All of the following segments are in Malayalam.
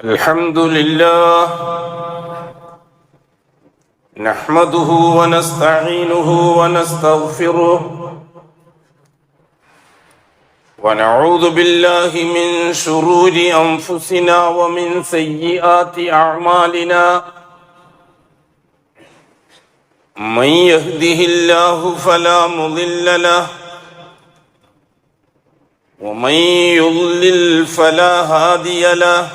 الحمد لله نحمده ونستعينه ونستغفره ونعوذ بالله من شرور أنفسنا ومن سيئات أعمالنا من يهده الله فلا مضل له ومن يضلل فلا هادي له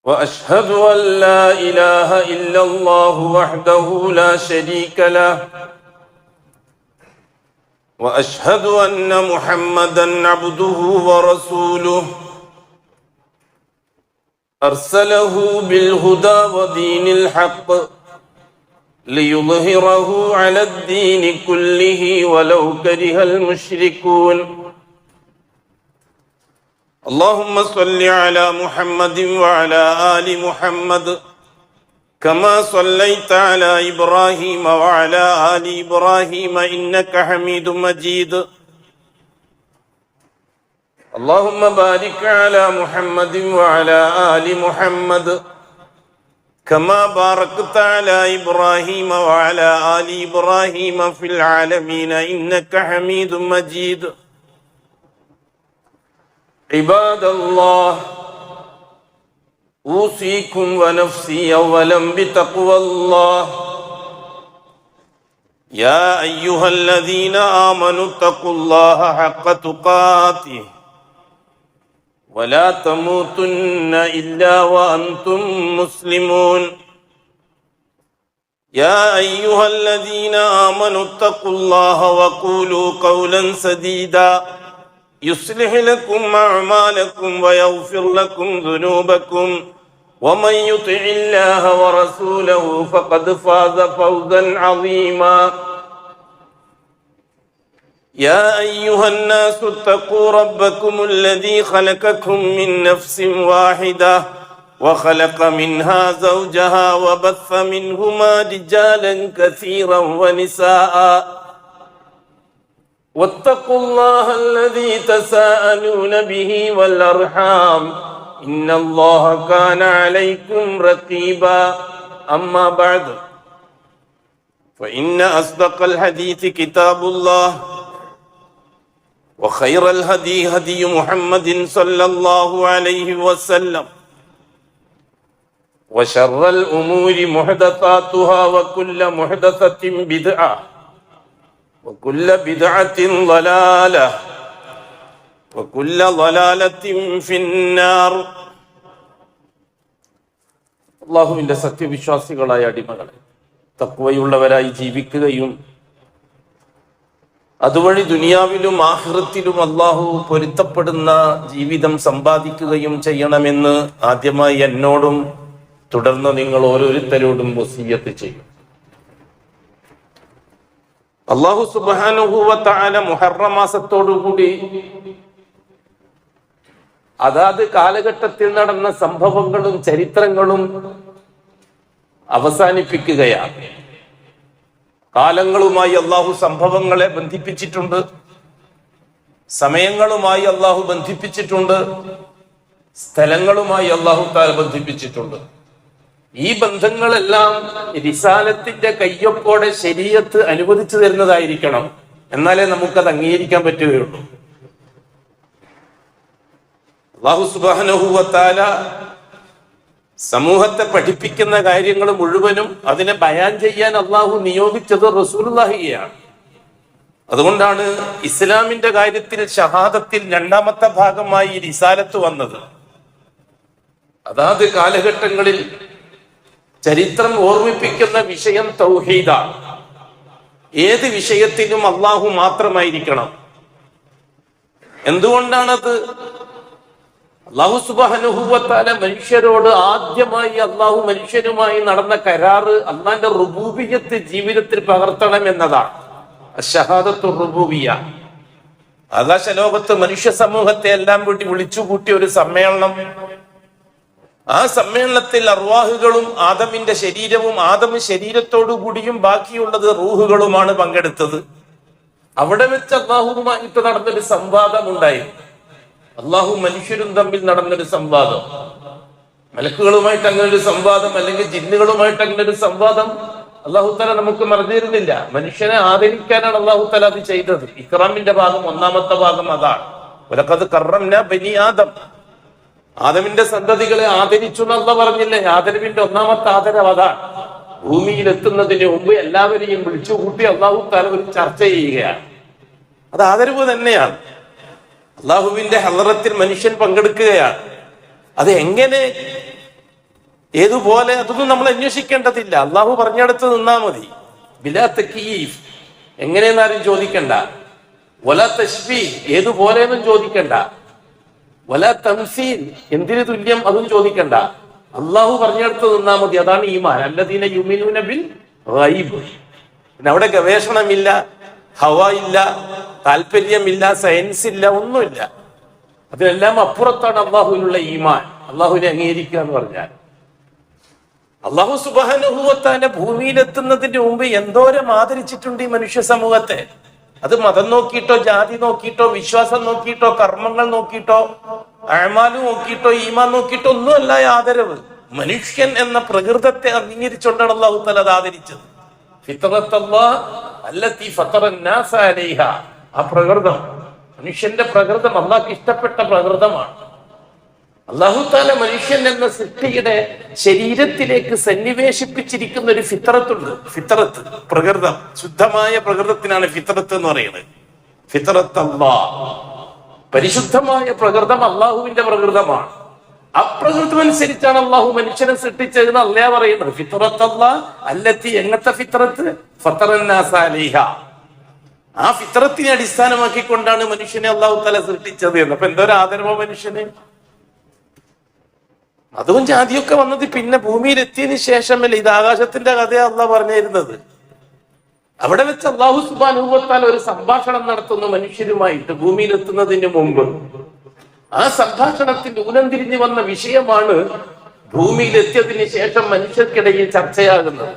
وأشهد أن لا إله إلا الله وحده لا شريك له وأشهد أن محمدا عبده ورسوله أرسله بالهدى ودين الحق ليظهره على الدين كله ولو كره المشركون اللهم صل على محمد وعلى آل محمد كما صليت على إبراهيم وعلى آل إبراهيم إنك حميد مجيد اللهم بارك على محمد وعلى آل محمد كما باركت على إبراهيم وعلى آل إبراهيم في العالمين إنك حميد مجيد عباد الله أوصيكم ونفسي أولا بتقوى الله يا أيها الذين آمنوا اتقوا الله حق تقاته ولا تموتن إلا وأنتم مسلمون يا أيها الذين آمنوا اتقوا الله وقولوا قولا سديدا يصلح لكم أعمالكم ويغفر لكم ذنوبكم ومن يطع الله ورسوله فقد فاز فوزا عظيما يا أيها الناس اتقوا ربكم الذي خلقكم من نفس واحدة وخلق منها زوجها وبث منهما رجالا كثيرا ونساء واتقوا الله الذي تساءلون به والأرحام إن الله كان عليكم رقيبا أما بعد فإن أصدق الحديث كتاب الله وخير الهدي هدي محمد صلى الله عليه وسلم وشر الأمور محدثاتها وكل محدثة بدعة وكل بدعة ضلالة وكل ضلالة في النار അല്ലാഹുവിന്റെ സത്യവിശ്വാസികളായ അടിമകളെ, തഖ്വയുള്ളവരായി ജീവിക്കുകയും അതുവഴി ദുനിയാവിലും ആഖിറത്തിലും അല്ലാഹു പൊരുത്തപ്പെടുന്ന ജീവിതം സമ്പാദിക്കുകയും ചെയ്യണമെന്ന് ആദ്യമായി എന്നോടും തുടർന്ന് നിങ്ങൾ ഓരോരുത്തരോടും വസിയ്യത്ത് ചെയ്യും. അല്ലാഹു സുബ്ഹാനഹു വ തആല മുഹറം മാസത്തോടുകൂടി അതാത് കാലഘട്ടത്തിൽ നടന്ന സംഭവങ്ങളും ചരിത്രങ്ങളും അവസാനിപ്പിക്കുകയാണ്. കാലങ്ങളുമായി അല്ലാഹു സംഭവങ്ങളെ ബന്ധിപ്പിച്ചിട്ടുണ്ട്, സമയങ്ങളുമായി അല്ലാഹു ബന്ധിപ്പിച്ചിട്ടുണ്ട്, സ്ഥലങ്ങളുമായി അല്ലാഹു തആല ബന്ധിപ്പിച്ചിട്ടുണ്ട്. ഈ ബന്ധങ്ങളെല്ലാം റിസാലത്തിന്റെ കയ്യൊപ്പോടെ ശരീഅത്ത് അനുവദിച്ചു തരുന്നതായിരിക്കണം, എന്നാലേ നമുക്കത് അംഗീകരിക്കാൻ പറ്റുകയുള്ളൂ. അല്ലാഹു സുബ്ഹാനഹു വ തആല സമൂഹത്തെ പഠിപ്പിക്കുന്ന കാര്യങ്ങൾ മുഴുവനും അതിനെ ബയാൻ ചെയ്യാൻ അല്ലാഹു നിയോഗിച്ചത് റസൂലുള്ളാഹിയെയാണ്. അതുകൊണ്ടാണ് ഇസ്ലാമിന്റെ കാര്യത്തിൽ ഷഹാദത്തിൽ രണ്ടാമത്തെ ഭാഗമായി റിസാലത്ത് വന്നത്. അതാത് കാലഘട്ടങ്ങളിൽ ചരിത്രം ഓർമ്മിപ്പിക്കുന്ന വിഷയം തൗഹീദാണ്. ഏത് വിഷയത്തിനും അല്ലാഹു മാത്രമായിരിക്കണം. എന്തുകൊണ്ടാണത്? അല്ലാഹു സുബ്ഹാനഹു വ തആല മനുഷ്യരോട് ആദ്യമായി അല്ലാഹു മനുഷ്യരുമായി നടന്ന കരാറ് അല്ലാഹുവിന്റെ റുബൂബിയ്യത്ത് ജീവിതത്തിൽ പകർത്തണം എന്നതാണ്. അശ്ശഹാദത്തു റുബൂബിയ്യ. ആകാശലോകത്ത് മനുഷ്യ സമൂഹത്തെ എല്ലാം വിളിച്ചുകൂട്ടിയ ഒരു സമ്മേളനം. ആ സമ്മേളനത്തിൽ അർവാഹുകളും ആദമിന്റെ ശരീരവും ആദം ശരീരത്തോടു കൂടിയും ബാക്കിയുള്ളത് റൂഹുകളുമാണ് പങ്കെടുത്തത്. അവിടെ വെച്ച് അല്ലാഹുവുമായിട്ട് നടന്നൊരു സംവാദം ഉണ്ടായി. അള്ളാഹു മനുഷ്യരും തമ്മിൽ നടന്നൊരു സംവാദം, മലക്കുകളുമായിട്ട് അങ്ങനെ ഒരു സംവാദം, അല്ലെങ്കിൽ ജിന്നുകളുമായിട്ട് അങ്ങനെ ഒരു സംവാദം അള്ളാഹു തആല നമുക്ക് മറന്നിരുന്നില്ല. മനുഷ്യനെ ആദരിക്കാനാണ് അള്ളാഹു തആല അത് ചെയ്തത്. ഇക്റാമിന്റെ ഭാഗം, ഒന്നാമത്തെ ഭാഗം അതാണ്. വലഖദ് കറംനാ ബനി ആദം, ആദമിന്റെ സന്തതികളെ ആദരിച്ചു എന്നല്ല പറഞ്ഞില്ലേ? ആദരവിന്റെ ഒന്നാമത്തെ ആദരവ് അതാണ്. ഭൂമിയിൽ എത്തുന്നതിന് മുമ്പ് എല്ലാവരെയും വിളിച്ചു കൂട്ടി അള്ളാഹു തആല ഒരു ചർച്ച ചെയ്യുകയാണ്. അത് ആദരവ് തന്നെയാണ്. അള്ളാഹുവിന്റെ ഹളറത്തിൽ മനുഷ്യൻ പങ്കെടുക്കുകയാണ്. അത് എങ്ങനെ, ഏതുപോലെ, അതൊന്നും നമ്മൾ അന്വേഷിക്കേണ്ടതില്ല. അള്ളാഹു പറഞ്ഞെടുത്ത് നിന്നാ മതി. ബിലാ തക്യീഫ്, എങ്ങനെയെന്നാരും ചോദിക്കണ്ട. വലാ തശ്ബീഹ്, ഏതുപോലെയെന്നും ചോദിക്കണ്ട. വലാ തംസീൽ, എന്തിനു തുല്യം, അതും ചോദിക്കണ്ട. അള്ളാഹു പറഞ്ഞെടുത്ത് നിന്നാ മതി. അതാണ് ഈമാൻ. അല്ലദീന യുമിനൂന ബിൽ ഗൈബ്. പിന്നെ അവിടെ ഗവേഷണമില്ല, ഹവ ഇല്ല, താല്പര്യമില്ല, സയൻസ് ഇല്ല, ഒന്നുമില്ല. അതിനെല്ലാം അപ്പുറത്താണ് അള്ളാഹുവിനുള്ള ഈമാൻ, അള്ളാഹുവിനെ അംഗീകരിക്കുക എന്ന് പറഞ്ഞാൽ. അള്ളാഹു സുബ്ഹാനഹു വ തആല ഭൂമിയിലെത്തുന്നതിന് മുമ്പ് എന്തോരം ആദരിച്ചിട്ടുണ്ട് ഈ മനുഷ്യ സമൂഹത്തെ. അത് മതം നോക്കിയിട്ടോ, ജാതി നോക്കിയിട്ടോ, വിശ്വാസം നോക്കിയിട്ടോ, കർമ്മങ്ങൾ നോക്കിയിട്ടോ, അഅ്മാല് നോക്കിയിട്ടോ, ഈമാൻ നോക്കിയിട്ടോ ഒന്നുമല്ല ആദരവ്. മനുഷ്യൻ എന്ന പ്രകൃതത്തെ അംഗീകരിച്ചുകൊണ്ടാണ് അള്ളാഹു തആല അത് ആദരിച്ചത്. ഫിത്രത്തല്ലാഹ് അല്ലത്തി ഫത്തറന്നാസ അലൈഹ, ആ പ്രകൃതം, മനുഷ്യന്റെ പ്രകൃതം അള്ളാഹ്ക്ക് ഇഷ്ടപ്പെട്ട പ്രകൃതമാണ്. അള്ളാഹു തആല മനുഷ്യൻ എന്ന സൃഷ്ടിയുടെ ശരീരത്തിലേക്ക് സന്നിവേശിപ്പിച്ചിരിക്കുന്ന ഒരു ഫിത്രത്തുണ്ട്. ഫിത്രത്ത്, പ്രകൃതം, ശുദ്ധമായ പ്രകൃതത്തിനാണ് ഫിത്രത്ത് എന്ന് പറയുന്നത്. ഫിത്രത്ത് അല്ലാഹ്, പരിശുദ്ധമായ പ്രകൃതം അള്ളാഹുവിന്റെ പ്രകൃതമാണ്. അപ്രകൃതം അനുസരിച്ചാണ് അള്ളാഹു മനുഷ്യനെ സൃഷ്ടിച്ചതെന്ന് അല്ലാഹ് പറയുന്നത്. ഫിത്രത്ത് അല്ലാഹ് അല്ലത്തി, എങ്ങനത്തെ ഫിത്രത്ത്? ഫത്തറന്നാസ അലൈഹ, ആ ഫിത്രത്തിനെ അടിസ്ഥാനമാക്കിക്കൊണ്ടാണ് മനുഷ്യനെ അള്ളാഹു തആല സൃഷ്ടിച്ചത് എന്ന്. അപ്പൊ എന്തോരം ആദരവോ മനുഷ്യന്. അതും ജാതിയൊക്കെ വന്നത് പിന്നെ ഭൂമിയിൽ എത്തിയതിനു ശേഷമല്ലേ. ഇത് ആകാശത്തിന്റെ കഥയാണ് അള്ളാഹ് പറഞ്ഞിരുന്നത്. അവിടെ വെച്ച് അള്ളാഹു സുബ്ഹാനഹു വ തആല ഒരു സംഭാഷണം നടത്തുന്നു മനുഷ്യരുമായിട്ട് ഭൂമിയിൽ എത്തുന്നതിന് മുമ്പ്. ആ സംഭാഷണത്തിന്റെ ഊനംതിരിഞ്ഞു വന്ന വിഷയമാണ് ഭൂമിയിൽ എത്തിയതിനു ശേഷം മനുഷ്യർക്കിടയിൽ ചർച്ചയാകുന്നത്.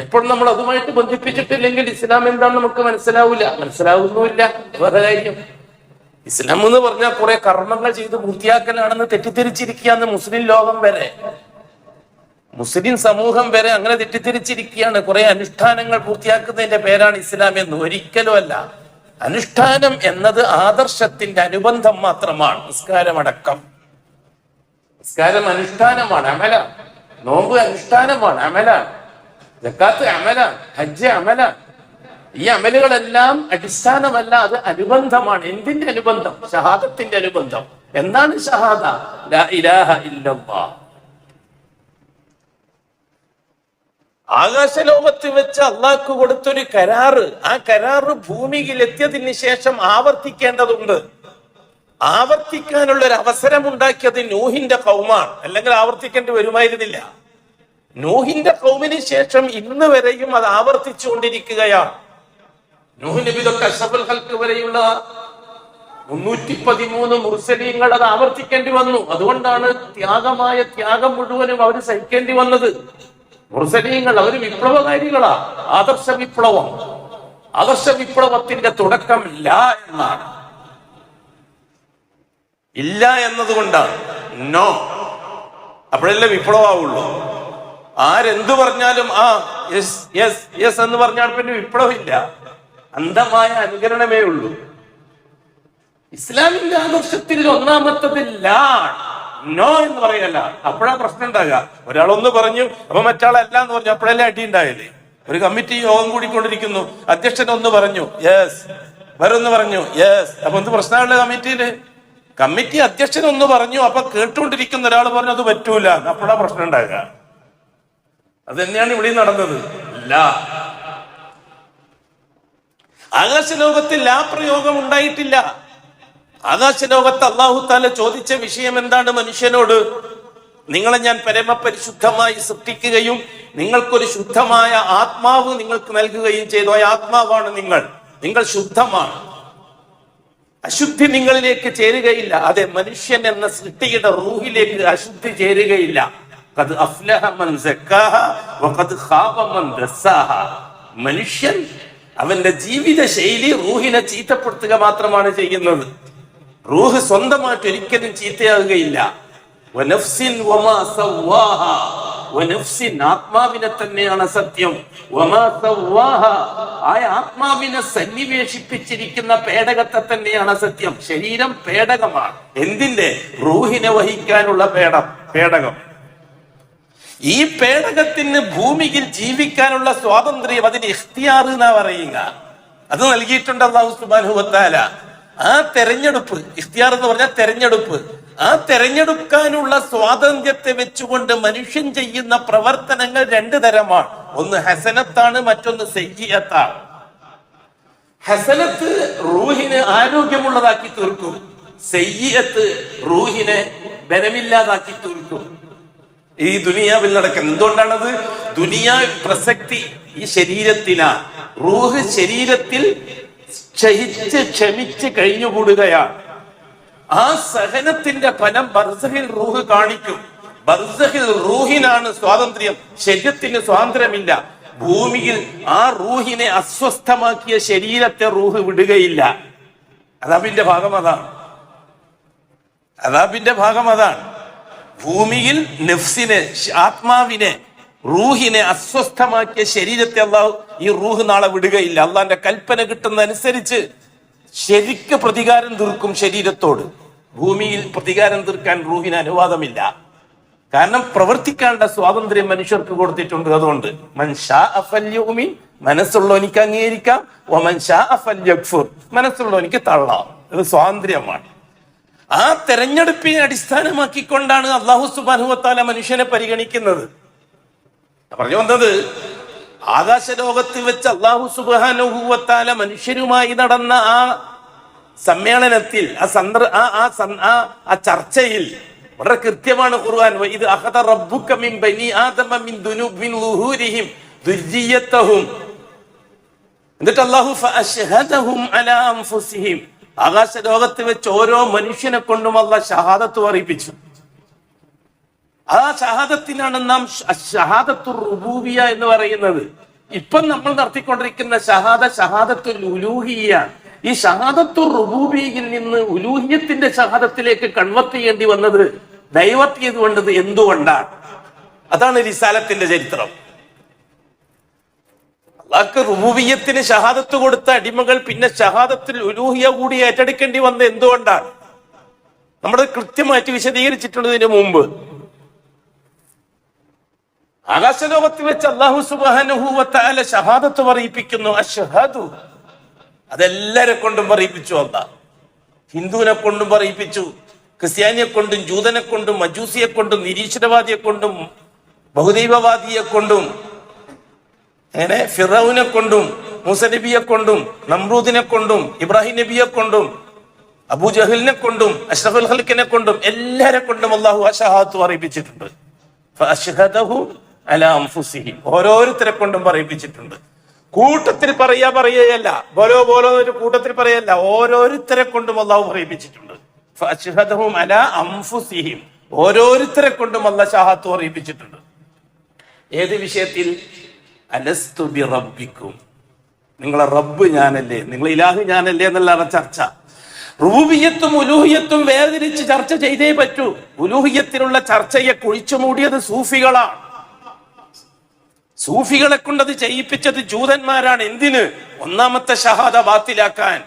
എപ്പോഴും നമ്മൾ അതുമായിട്ട് ബന്ധിപ്പിച്ചിട്ടില്ലെങ്കിൽ ഇസ്ലാം എന്താണെന്ന് നമുക്ക് മനസ്സിലാവുന്നുമില്ല. വേറെ കാര്യം, ഇസ്ലാം എന്ന് പറഞ്ഞാൽ കുറെ കർമ്മങ്ങൾ ചെയ്ത് പൂർത്തിയാക്കലാണെന്ന് തെറ്റിദ്ധരിച്ചിരിക്കുകയാണ് മുസ്ലിം ലോകം വരെ, മുസ്ലിം സമൂഹം വരെ അങ്ങനെ തെറ്റിദ്ധരിച്ചിരിക്കുകയാണ്. കുറെ അനുഷ്ഠാനങ്ങൾ പൂർത്തിയാക്കുന്നതിന്റെ പേരാണ് ഇസ്ലാം എന്ന്. ഒരിക്കലും അല്ല. അനുഷ്ഠാനം എന്നത് ആദർശത്തിന്റെ അനുബന്ധം മാത്രമാണ്. നിസ്കാരമടക്കം, നിസ്കാരം അനുഷ്ഠാനമാണ്, അമലാണ്. നോമ്പ് അനുഷ്ഠാനമാണ്, അമലാണ്. സക്കാത്ത് അമലാണ്, ഹജ്ജ് അമലാണ്. ഈ അമലുകളെല്ലാം അടിസ്ഥാനമല്ല, അത് അനുബന്ധമാണ്. എന്തിന്റെ അനുബന്ധം? ഷഹാദത്തിന്റെ അനുബന്ധം. എന്താണ് ഷഹാദ? ലാ ഇലാഹ ഇല്ലല്ലാഹ്. ആകാശലോകത്ത് വെച്ച് അള്ളാഹ്ക്ക് കൊടുത്തൊരു കരാറ്, ആ കരാറ് ഭൂമിയിൽ എത്തിയതിന് ശേഷം ആവർത്തിക്കേണ്ടതുണ്ട്. ആവർത്തിക്കാനുള്ള ഒരു അവസരം ഉണ്ടാക്കിയത് നൂഹിന്റെ ഖൗമാണ്. അല്ലെങ്കിൽ ആവർത്തിക്കേണ്ടി വരുമായിരുന്നില്ല. നൂഹിന്റെ ഖൗമിന് ശേഷം ഇന്ന് വരെയും അത് ആവർത്തിച്ചുകൊണ്ടിരിക്കുകയാണ്. നൂഹ് നബി തൊട്ട് അഷ്റഫുൽ ഖൽഖ് വരെയുള്ള 313 മുർസലീങ്ങൾ അത് ആവർത്തിക്കേണ്ടി വന്നു. അതുകൊണ്ടാണ് ത്യാഗം മുഴുവനും അവർ സഹിക്കേണ്ടി വന്നത്. മുർസലീങ്ങൾ അവർ വിപ്ലവകാരികളാ. ആദർശ വിപ്ലവം, ആദർശ വിപ്ലവത്തിന്റെ തുടക്കം എന്നാണ്. ഇല്ല എന്നതുകൊണ്ടാണ്. നോ, അപ്പോഴല്ലേ വിപ്ലവമാവുള്ളൂ. ആരെന്തു പറഞ്ഞാലും യെസ് യെസ് യെസ് എന്ന് പറഞ്ഞാൽ പിന്നെ വിപ്ലവമില്ല. അന്ധമായ അനുകരണമേ ഉള്ളൂ. ഇസ്ലാമിന്റെ ആദർശത്തിൽ ഒന്നാമത്തത് നോ എന്ന് പറയല്ല. അപ്പോഴാ പ്രശ്നം ഉണ്ടാകുക. ഒരാളൊന്ന് പറഞ്ഞു, അപ്പൊ മറ്റാളല്ല എന്ന് പറഞ്ഞു, അപ്പോഴല്ലേ അടി ഉണ്ടായല്ലേ. ഒരു കമ്മിറ്റി യോഗം കൂടിക്കൊണ്ടിരിക്കുന്നു, അധ്യക്ഷൻ ഒന്ന് പറഞ്ഞു യെസ്, വേറൊന്ന് പറഞ്ഞു യെസ്. അപ്പൊ എന്ത് പ്രശ്നമുള്ള കമ്മിറ്റിയില്? കമ്മിറ്റി അധ്യക്ഷൻ ഒന്ന് പറഞ്ഞു, അപ്പൊ കേട്ടുകൊണ്ടിരിക്കുന്ന ഒരാൾ പറഞ്ഞു അത് പറ്റൂല, അപ്പോഴാ പ്രശ്നം ഉണ്ടാകുക. അത് തന്നെയാണ് ഇവിടെ നടന്നത്. ആകാശലോകത്തിൽ ആ പ്രയോഗം ഉണ്ടായിട്ടില്ല. ആകാശലോകത്ത് അല്ലാഹു തആല ചോദിച്ച വിഷയം എന്താണ്? മനുഷ്യനോട്, നിങ്ങളെ ഞാൻ പരമപരിശുദ്ധമായി സൃഷ്ടിക്കുകയും നിങ്ങൾക്കൊരു ശുദ്ധമായ ആത്മാവ് നിങ്ങൾക്ക് നൽകുകയും ചെയ്തു. ആ ആത്മാവാണ് നിങ്ങൾ ശുദ്ധമാണ്. അശുദ്ധി നിങ്ങളിലേക്ക് ചേരുകയില്ല. അതെ, മനുഷ്യൻ എന്ന സൃഷ്ടിയുടെ റൂഹിലേക്ക് അശുദ്ധി ചേരുകയില്ല. ഖദ് അഫ്ലഹ മൻ സക്കാഹ വഖദ് ഖാബ മൻ ദസ്സാഹ. മനുഷ്യൻ അവന്റെ ജീവിത ശൈലി റൂഹിനെ ചീത്തപ്പെടുത്തുക മാത്രമാണ് ചെയ്യുന്നത്. റൂഹ് സ്വന്തമായിട്ട് ഒരിക്കലും ചീത്തയാകുകയില്ല. വനഫ്സിൻ വമാ സവ്വാഹ, വനഫ്സിൻ ആത്മാവിനെ തന്നെയാണ് സത്യം. വമാ സവ്വാഹ, ആ ആത്മാവിനെ സന്നിവേശിപ്പിച്ചിരിക്കുന്ന പേടകത്തെ തന്നെയാണ് സത്യം. ശരീരം പേടകമാണ്. എന്തിന്റെ? റൂഹിനെ വഹിക്കാനുള്ള പേടകം. ഈ പേടകത്തിന് ഭൂമിയിൽ ജീവിക്കാനുള്ള സ്വാതന്ത്ര്യം, അതിന് ഇഖ്തിയാർ എന്നാ പറയുക, അത് നൽകിയിട്ടുണ്ട് അല്ലാഹു സുബ്ഹാനഹു വ തആല. ആ തെരഞ്ഞെടുപ്പ്, ഇഖ്തിയാർ എന്ന് പറഞ്ഞാൽ തെരഞ്ഞെടുപ്പ്, ആ തെരഞ്ഞെടുക്കാനുള്ള സ്വാതന്ത്ര്യത്തെ വെച്ചുകൊണ്ട് മനുഷ്യൻ ചെയ്യുന്ന പ്രവർത്തനങ്ങൾ രണ്ടു തരമാണ്. ഒന്ന് ഹസനത്താണ്, മറ്റൊന്ന് സയ്യിഅത്താണ്. ഹസനത്ത് റൂഹിനെ ആരോഗ്യമുള്ളതാക്കി തീർക്കും, സയ്യിഅത്ത് റൂഹിനെ ബലമില്ലാതാക്കി തീർക്കും. ഈ ദുനിയാവിൽ നടക്കുന്നത് എന്തുകൊണ്ടാണത്? ദുനിയാവിൽ പ്രസക്തി ഈ ശരീരത്തിനാണ്. റൂഹ് ശരീരത്തിൽ ക്ഷമിച്ച് കഴിഞ്ഞുകൂടുകയാണ്. ആ സഹനത്തിന്റെ ഫലം ബർസഖിൽ റൂഹ് കാണിക്കും. ബർസഖിൽ റൂഹിനാണ് സ്വാതന്ത്ര്യം, ശരീരത്തിന് സ്വാതന്ത്ര്യമില്ല. ഭൂമിയിൽ ആ റൂഹിനെ അസ്വസ്ഥമാക്കിയ ശരീരത്തെ റൂഹ് വിടുകയില്ല. അദാബിന്റെ ഭാഗം അതാണ്. ഭൂമിയിൽ നഫ്സിനെ, ആത്മാവിനെ, റൂഹിനെ അസ്വസ്ഥമാക്കിയ ശരീരത്തെ അള്ളാഹു ഈ റൂഹ് നാളെ വിടുകയില്ല. അള്ളാന്റെ കൽപ്പന കിട്ടുന്ന അനുസരിച്ച് ശരിക്ക് പ്രതികാരം തീർക്കും ശരീരത്തോട്. ഭൂമിയിൽ പ്രതികാരം തീർക്കാൻ റൂഹിന് അനുവാദമില്ല. കാരണം പ്രവർത്തിക്കാനുള്ള സ്വാതന്ത്ര്യം മനുഷ്യർക്ക് കൊടുത്തിട്ടുണ്ട്. അതുകൊണ്ട് മനസ്സുള്ളവനിക്ക് അംഗീകരിക്കാം, മനസ്സുള്ളവനിക്ക് തള്ളാം. ഇത് സ്വാതന്ത്ര്യമാണ്. ആ തെരഞ്ഞെടുപ്പിനെ അടിസ്ഥാനമാക്കിക്കൊണ്ടാണ് അല്ലാഹു സുബ്ഹാനഹു വ തആല മനുഷ്യനെ പരിഗണിക്കുന്നത്. പറഞ്ഞു വന്നത്, ആകാശലോകത്ത് വെച്ച് അല്ലാഹു സുബ്ഹാനഹു വ തആല മനുഷ്യരുമായി നടന്ന ആ സമ്മേളനത്തിൽ, ആ ചർച്ചയിൽ വളരെ കൃത്യമാണ് ഖുർആൻ. ഇത് അഖദ റബ്ബുക മിൻ ബനി ആദമ മിൻ ദുനൂബിൻ ദുർരിയതഹും, എന്നിട്ട് അല്ലാഹു ഫഅശ്ഹദഹും അലാ അൻഫുസിഹിം, ആകാശലോകത്ത് വെച്ച് ഓരോ മനുഷ്യനെ കൊണ്ടും അല്ലാഹു ഷഹാദത്ത് പറയിപ്പിച്ചു. ആ ഷഹാദത്തിനാണ് നാം ഷഹാദത്തുർ റുബൂബിയ എന്ന് പറയുന്നത്. ഇപ്പം നമ്മൾ നടത്തിക്കൊണ്ടിരിക്കുന്ന ഷഹാദത്തുൽ ഉലൂഹിയ. ഈ ഷഹാദത്തുർ റുബൂബിയയിൽ നിന്ന് ഉലൂഹിയത്തിന്റെ ഷഹാദത്തിലേക്ക് കൺവെർട്ട് ചെയ്യേണ്ടി വന്നത്, ഡൈവേർട്ട് ചെയ്തു കൊണ്ടത് എന്തുകൊണ്ടാണ്? അതാണ് റിസാലത്തിന്റെ ചരിത്രം. അള്ളാഹ്ക്ക് റുബൂബിയത്തിന് ഷഹാദത്ത് കൊടുത്ത അടിമകൾ പിന്നെ ഷഹാദത്തുൽ ഉലൂഹിയ കൂടി ഏറ്റെടുക്കേണ്ടി വന്നത് എന്തുകൊണ്ടാണ്? നമ്മൾ കൃത്യമായിട്ട് വിശദീകരിച്ചിട്ടുള്ളതിന് മുമ്പ് ആകാശലോകത്ത് വെച്ച് അല്ലാഹു സുബ്ഹാനഹു വ തആല ഷഹാദത്ത് പറയിപ്പിക്കുന്നു. അശ്ഹദു, അതെല്ലാരെ കൊണ്ടും പറയിപ്പിച്ചു. അല്ലാഹ് ഹിന്ദുവിനെ കൊണ്ടും പറയിപ്പിച്ചു, ക്രിസ്ത്യാനിയെ കൊണ്ടും, ജൂതനെ കൊണ്ടും, മജൂസിയെ കൊണ്ടും, നിരീശ്വരവാദിയെ കൊണ്ടും, ബഹുദൈവവാദിയെ കൊണ്ടും, അങ്ങനെ ഫിറൗനെ കൊണ്ടും, മൂസ നബിയെ കൊണ്ടും, നമ്രൂദിനെ കൊണ്ടും, ഇബ്രാഹിം നബിയെ കൊണ്ടും, അബൂജഹലിനെ കൊണ്ടും, അഷ്റഫുൽ ഖൽഖിനെ കൊണ്ടും, എല്ലാരെ കൊണ്ടും അല്ലാഹു ആ ഷഹാദത്ത് പറയിപ്പിച്ചിട്ടുണ്ട്. ഫഅശ്ഹദഹു അലാ അൻഫുസിഹിം, ഓരോരുത്തരെ കൊണ്ടും പറയിപ്പിച്ചിട്ടുണ്ട്. കൂട്ടത്തിൽ പറയല്ല, ബോലോ ഒരു കൂട്ടത്തിൽ പറയല്ല, ഓരോരുത്തരെ കൊണ്ടും അല്ലാഹു പറയിപ്പിച്ചിട്ടുണ്ട്. ഫഅശ്ഹദഹും അലാ അൻഫുസിഹിം, ഓരോരുത്തരെ കൊണ്ടും അല്ലാഹു ഷഹാദത്ത് പറയിപ്പിച്ചിട്ടുണ്ട്. ഏത് വിഷയത്തിൽ? അലസ്തു ബി റബ്ബിക്കും, നിങ്ങളെ റബ്ബ് ഞാനല്ലേ, നിങ്ങളെ ഇലാഹ് ഞാനല്ലേ എന്നുള്ളതാണ് ചർച്ച. റുബൂബിയത്തും ഉലൂഹിയത്തും വേർതിരിച്ച് ചർച്ച ചെയ്തേ പറ്റൂ. ഉലൂഹിയത്തിലുള്ള ചർച്ചയെ കുഴിച്ചു മൂടിയത് സൂഫികളാണ്. സൂഫികളെ കൊണ്ടത് ചെയ്യിപ്പിച്ചത് ജൂതന്മാരാണ്. എന്തിന്? ഒന്നാമത്തെ ഷഹാദ ബാത്തിലാക്കാൻ.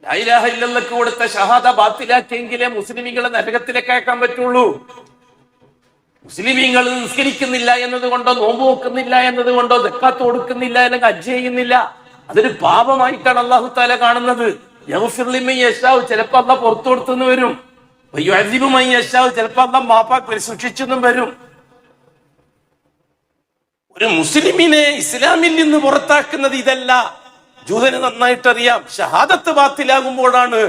ലാ ഇലാഹ ഇല്ലല്ലാഹ് കൊടുത്ത ഷഹാദ ബാത്തിലാക്കിയെങ്കിലേ മുസ്ലിമീങ്ങളെ നരകത്തിലേക്ക് അയക്കാൻ പറ്റുള്ളൂ. മുസ്ലിമീങ്ങൾ നിസ്കരിക്കുന്നില്ല എന്നതുകൊണ്ടോ, നോമ്പ് നോക്കുന്നില്ല എന്നതുകൊണ്ടോ, സക്കാത്ത് കൊടുക്കുന്നില്ല, അല്ലെങ്കിൽ ഹജ്ജ് ചെയ്യുന്നില്ല, അതൊരു പാപമായിട്ടാണ് അല്ലാഹു തആല കാണുന്നത്. യഗ്ഫിർ ലിമൻ യശാഉ, ചിലപ്പോൾ അല്ലാഹ് പുറത്തു കൊടുത്തെന്ന് വരും. വയുഅദ്ദിബു മൻ യശാഉ, ചിലപ്പോൾ അല്ലാഹ് മാപ്പാക്കി ശിക്ഷിച്ചെന്നും വരും. ഒരു മുസ്ലിമിനെ ഇസ്ലാമിൽ നിന്ന് പുറത്താക്കുന്നത് ഇതല്ല. ജൂതന് നന്നായിട്ട് അറിയാം, ഷഹാദത്ത് ബാത്തിലാകുമ്പോഴാണ്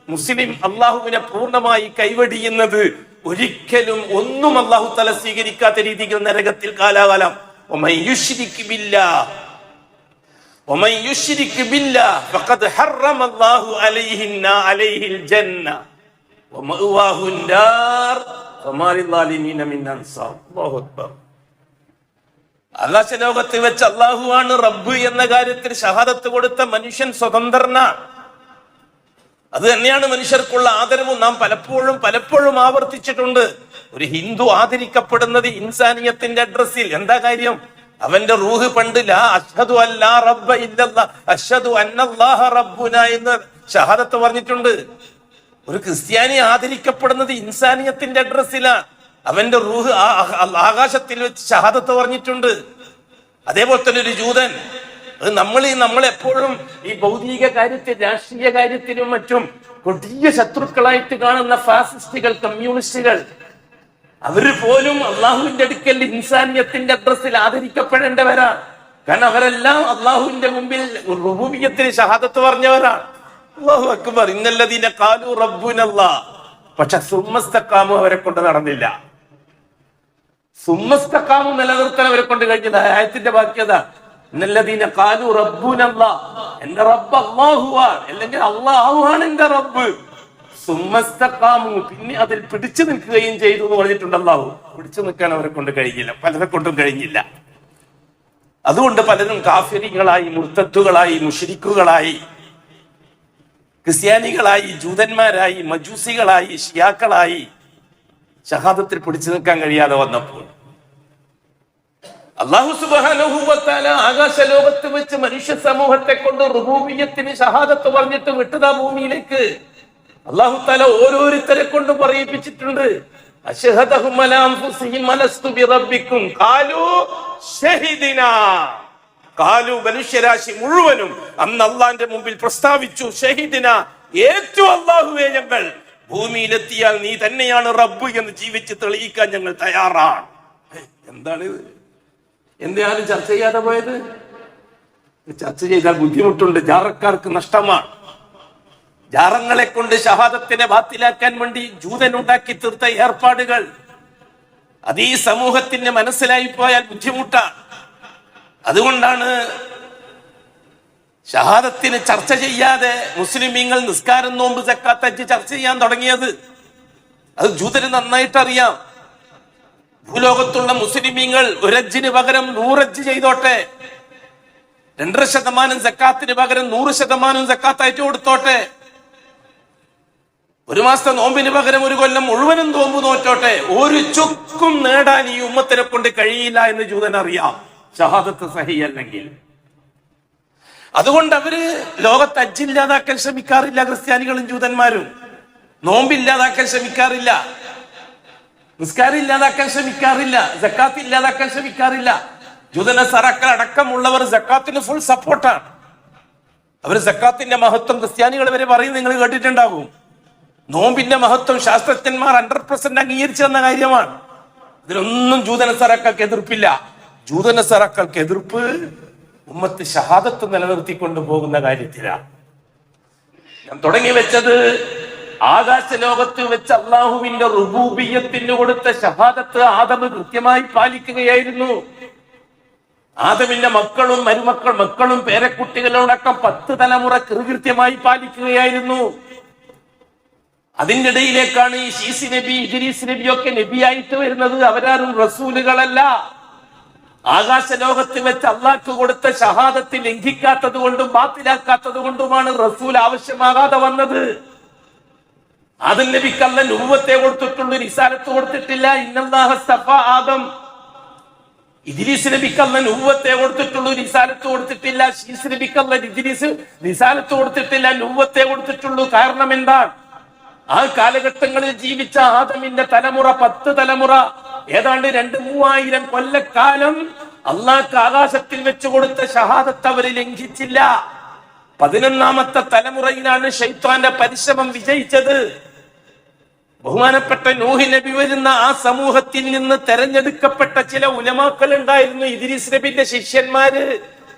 മുസ്ലിം അള്ളാഹുവിനെ പൂർണ്ണമായി കൈവടിയുന്നത്. ഒരിക്കലും ഒന്നും അല്ലാഹു തആല സ്വീകരിക്കാത്ത രീതിയിൽ നരകത്തിൽ കാലാകാലം. വമൻ യുശ്രിക് ബില്ലാഹ് ഫഖദ് ഹറമ അല്ലാഹു അലൈഹിൽ ജന്ന വമഅവാഹുൻ നാർ വമാ ലിദ്ദാലിമീന മിൻ അൻസാർ. അല്ലാഹു അക്ബർ. ആകാശലോകത്ത് വെച്ച് അള്ളാഹുവാണ് റബ്ബ് എന്ന കാര്യത്തിൽ ഷഹാദത്ത് കൊടുത്ത മനുഷ്യൻ സ്വതന്ത്രനാണ്. അത് തന്നെയാണ് മനുഷ്യർക്കുള്ള ആദരവും നാം പലപ്പോഴും ആവർത്തിച്ചിട്ടുണ്ട്. ഒരു ഹിന്ദു ആദരിക്കപ്പെടുന്നത് ഇൻസാനിയത്തിന്റെ അഡ്രസ്സിൽ. എന്താ കാര്യം? അവന്റെ റൂഹ് പണ്ട് ലാ അഷ്ഹദു അല്ലാ റബ്ബ ഇല്ലല്ലാഹ് അഷ്ഹദു അന്നല്ലാഹ റബ്ബുനാ എന്ന് ഷഹാദത്ത് പറഞ്ഞിട്ടുണ്ട്. ഒരു ക്രിസ്ത്യാനി ആദരിക്കപ്പെടുന്നത് ഇൻസാനിയത്തിന്റെ അഡ്രസ്സിലാണ്. അവന്റെ റൂഹ് ആകാശത്തിൽ വെച്ച് ഷഹാദത്ത് പറഞ്ഞിട്ടുണ്ട്. അതേപോലെ തന്നെ ഒരു ജൂതൻ, അത് നമ്മളെപ്പോഴും ഈ ഭൗതിക കാര്യത്തിൽ, രാഷ്ട്രീയ കാര്യത്തിലും മറ്റും കൊടിയ ശത്രുക്കളായിട്ട് കാണുന്ന ഫാസിസ്റ്റുകൾ, കമ്മ്യൂണിസ്റ്റുകൾ, അവര് പോലും അള്ളാഹുവിന്റെ അടുക്കൽ ഇൻസാനിയത്തിന്റെ അഡ്രസ്സിൽ ആദരിക്കപ്പെടേണ്ടവരാണ്. കാരണം അവരെല്ലാം അള്ളാഹുവിന്റെ മുമ്പിൽ റുബൂബിയ്യത്തിന് ഷഹാദത്ത് പറഞ്ഞവരാണ്. അല്ലാഹു അക്ബർ, ഇന്നല്ലദീന ഖാലു റബ്ബുനല്ലാഹ്. പക്ഷെ സുമ്മസ്തഖാമു അവരെ കൊണ്ട് നടന്നില്ല. സുമ്മസ്തഖാമു നിലനിർത്താൻ അവരെ കൊണ്ട് കഴിഞ്ഞില്ല. ആയത്തിന്റെ ബാക്കിയത ഇന്നല്ലദീന ഖാലു റബ്ബുനല്ലാഹ്, എന്റെ റബ്ബ് അല്ലാഹുവാണ്, അല്ലെങ്കിൽ അല്ലാഹുവാണ് എന്റെ റബ്ബ്. സുമ്മസ്തഖാമു, പിന്നെ അതിൽ പിടിച്ചു നിൽക്കുകയും ചെയ്തു എന്ന് പറഞ്ഞിട്ടുണ്ട്. അല്ലാഹു പിടിച്ചു നിൽക്കാൻ അവരെ കൊണ്ട് കഴിഞ്ഞില്ല, പലരെ കൊണ്ടും കഴിഞ്ഞില്ല. അതുകൊണ്ട് പലരും കാഫിറുകളായി, മുർത്തദ്ദുകളായി, മുശ്രിക്കുകളായി, ക്രിസ്ത്യാനികളായി, ജൂതന്മാരായി, മജൂസികളായി, ഷിയാക്കളായി ഷഹാദത്തിൽ പിടിച്ചു നിൽക്കാൻ കഴിയാതെ വന്നപ്പോൾ അല്ലാഹു സുബ്ഹാനഹു വ തആല ആകാശ ലോകത്ത് വെച്ച് മനുഷ്യ സമൂഹത്തെ കൊണ്ട് റുബൂബിയ്യത്തിന് ഷഹാദത്ത് പറഞ്ഞിട്ട് വിട്ടതാ ഭൂമിയിലേക്ക്. അല്ലാഹു തആല ഓരോരുത്തരെ കൊണ്ട് പറയിപ്പിച്ചിട്ടുണ്ട്. അശ്ഹദഹും അലാ അൻഫുസിഹിം അലസ്തു ബിറബ്ബിക്കും ഖാലൂ ഷഹീദിനാ. ഖാലൂ, മനുഷ്യരാശി മുഴുവനും അന്ന് അള്ളാന്റെ മുമ്പിൽ പ്രസ്താവിച്ചു, ഷഹീദിന, ഏറ്റു അല്ലാഹുവേ, ഞങ്ങൾ ഭൂമിയിലെത്തിയാൽ നീ തന്നെയാണ് റബ്ബ് എന്ന് ജീവിച്ച് തെളിയിക്കാൻ ഞങ്ങൾ തയ്യാറാണ്. എന്താണിത്? എന്തിനാലും ചർച്ച ചെയ്യാതെ പോയത്? ചർച്ച ചെയ്താൽ ബുദ്ധിമുട്ടുണ്ട്, ജാറക്കാർക്ക് നഷ്ടമാണ്. ജാറങ്ങളെ കൊണ്ട് ഷഹാദത്തിനെ ബാത്തിലാക്കാൻ വേണ്ടി ജൂതൻ ഉണ്ടാക്കി തീർത്ത ഏർപ്പാടുകൾ അത് ഈ സമൂഹത്തിന് മനസ്സിലായി പോയാൽ ബുദ്ധിമുട്ടാണ്. അതുകൊണ്ടാണ് ഷഹാദത്തിന് ചർച്ച ചെയ്യാതെ മുസ്ലിമീങ്ങൾ നിസ്കാരം, നോമ്പ്, സക്കാത്ത്, ഹജ്ജ് ചർച്ച ചെയ്യാൻ തുടങ്ങിയത്. അത് ജൂതന് നന്നായിട്ട് അറിയാം. ഭൂലോകത്തുള്ള മുസ്ലിമീങ്ങൾ ഒരു ഹജ്ജിന് പകരം 100 ഹജ്ജ് ചെയ്തോട്ടെ, 2.5% സക്കാത്തിന് പകരം 100% സക്കാത്തായിട്ട് കൊടുത്തോട്ടെ, ഒരു മാസത്തെ നോമ്പിന് പകരം ഒരു കൊല്ലം മുഴുവനും നോമ്പ് നോറ്റോട്ടെ, ഒരു ചുക്കും നേടാൻ ഈ ഉമ്മത്തിനെ കൊണ്ട് കഴിയില്ല എന്ന് ജൂതൻ അറിയാം, ഷഹാദത്ത് സഹിയല്ലെങ്കിൽ. അതുകൊണ്ട് അവര് ലോകത്ത് ഹജ്ജില്ലാതാക്കാൻ ശ്രമിക്കാറില്ല. ക്രിസ്ത്യാനികളും ജൂതന്മാരും നോമ്പില്ലാതാക്കാൻ ശ്രമിക്കാറില്ല, നിസ്കാരം ഇല്ലാതാക്കാൻ ശ്രമിക്കാറില്ല, സക്കാത്ത് ഇല്ലാതാക്കാൻ ശ്രമിക്കാറില്ല. ജൂതന സറക്കൾ അടക്കമുള്ളവർ സക്കാത്തിന് ഫുൾ സപ്പോർട്ടാണ്. അവർ സക്കാത്തിന്റെ മഹത്വം ക്രിസ്ത്യാനികൾ വരെ പറയും, നിങ്ങൾ കേട്ടിട്ടുണ്ടാകും. നോമ്പിന്റെ മഹത്വം ശാസ്ത്രജ്ഞന്മാർ 100% അംഗീകരിച്ചു തന്ന കാര്യമാണ്. ഇതിലൊന്നും ജൂതന സറക്കൾക്ക് എതിർപ്പില്ല. ജൂതന സറക്കൾക്ക് എതിർപ്പ് ഉമ്മത്ത് ഷഹാദത്ത് നിലനിർത്തിക്കൊണ്ടു പോകുന്ന കാര്യത്തിലാണ്. ഞാൻ തുടങ്ങി വെച്ചത് ആകാശ ലോകത്ത് വെച്ച് അള്ളാഹുവിന്റെ റുബൂബിയ്യത്തിന് കൊടുത്ത ഷഹാദത്ത് ആദമ് കൃത്യമായി പാലിക്കുകയായിരുന്നു. ആദമിന്റെ മക്കളും മക്കളും പേരക്കുട്ടികളോടക്കം 10 തലമുറ കൃത്യമായി പാലിക്കുകയായിരുന്നു. അതിന്റെ ഇടയിലേക്കാണ് ഈ ശീസ് നബി, ഇദ്രീസ് നബിയൊക്കെ നബിയായിട്ട് വരുന്നത്. അവരാരും റസൂലുകളല്ല. ആകാശ ലോകത്ത് വെച്ച് അള്ളാഹ്ക്ക് കൊടുത്ത ഷഹാദത്ത് ലംഘിക്കാത്തത് കൊണ്ടും ബാത്തിലാക്കാത്തത് കൊണ്ടുമാണ് റസൂൽ ആവശ്യമാകാതെ വന്നത്. ആദം നബിക്ക് അല്ലാഹ് നുബുവത്തെ കൊടുത്തിട്ടുള്ളൂ, റിസാലത്ത് കൊടുത്തിട്ടില്ല. ഇന്നല്ലാഹ ഇസ്തഫാ ആദം. ഇദ്രീസ് നബിക്ക് അല്ലാഹ് നുബുവത്തെ കൊടുത്തിട്ടുള്ളൂ, റിസാലത്ത് കൊടുത്തിട്ടില്ല. ശീസ് നബിക്ക് അല്ലാഹ് ഇദ്രീസ് റിസാലത്ത് കൊടുത്തിട്ടില്ല, നുബുവത്തെ കൊടുത്തിട്ടുള്ളൂ. കാരണം എന്താണ്? ആ കാലഘട്ടങ്ങളിൽ ജീവിച്ച ആദമിന്റെ തലമുറ 10 തലമുറ ഏതാണ്ട് 2-3000 കൊല്ലക്കാലം അള്ളാഹ്ക്ക് ആകാശത്തിൽ വെച്ച് കൊടുത്ത ഷഹാദത്ത് അവര് ലംഘിച്ചില്ല. 11ാമത്തെ തലമുറയിലാണ് ശൈത്വാന്റെ പരിശ്രമം വിജയിച്ചത്. ബഹുമാനപ്പെട്ട നൂഹ് നബി വരുന്ന ആ സമൂഹത്തിൽ നിന്ന് തെരഞ്ഞെടുക്കപ്പെട്ട ചില ഉലമാക്കൾ ഉണ്ടായിരുന്നു, ഇദ്രീസ് നബിന്റെ ശിഷ്യന്മാര്.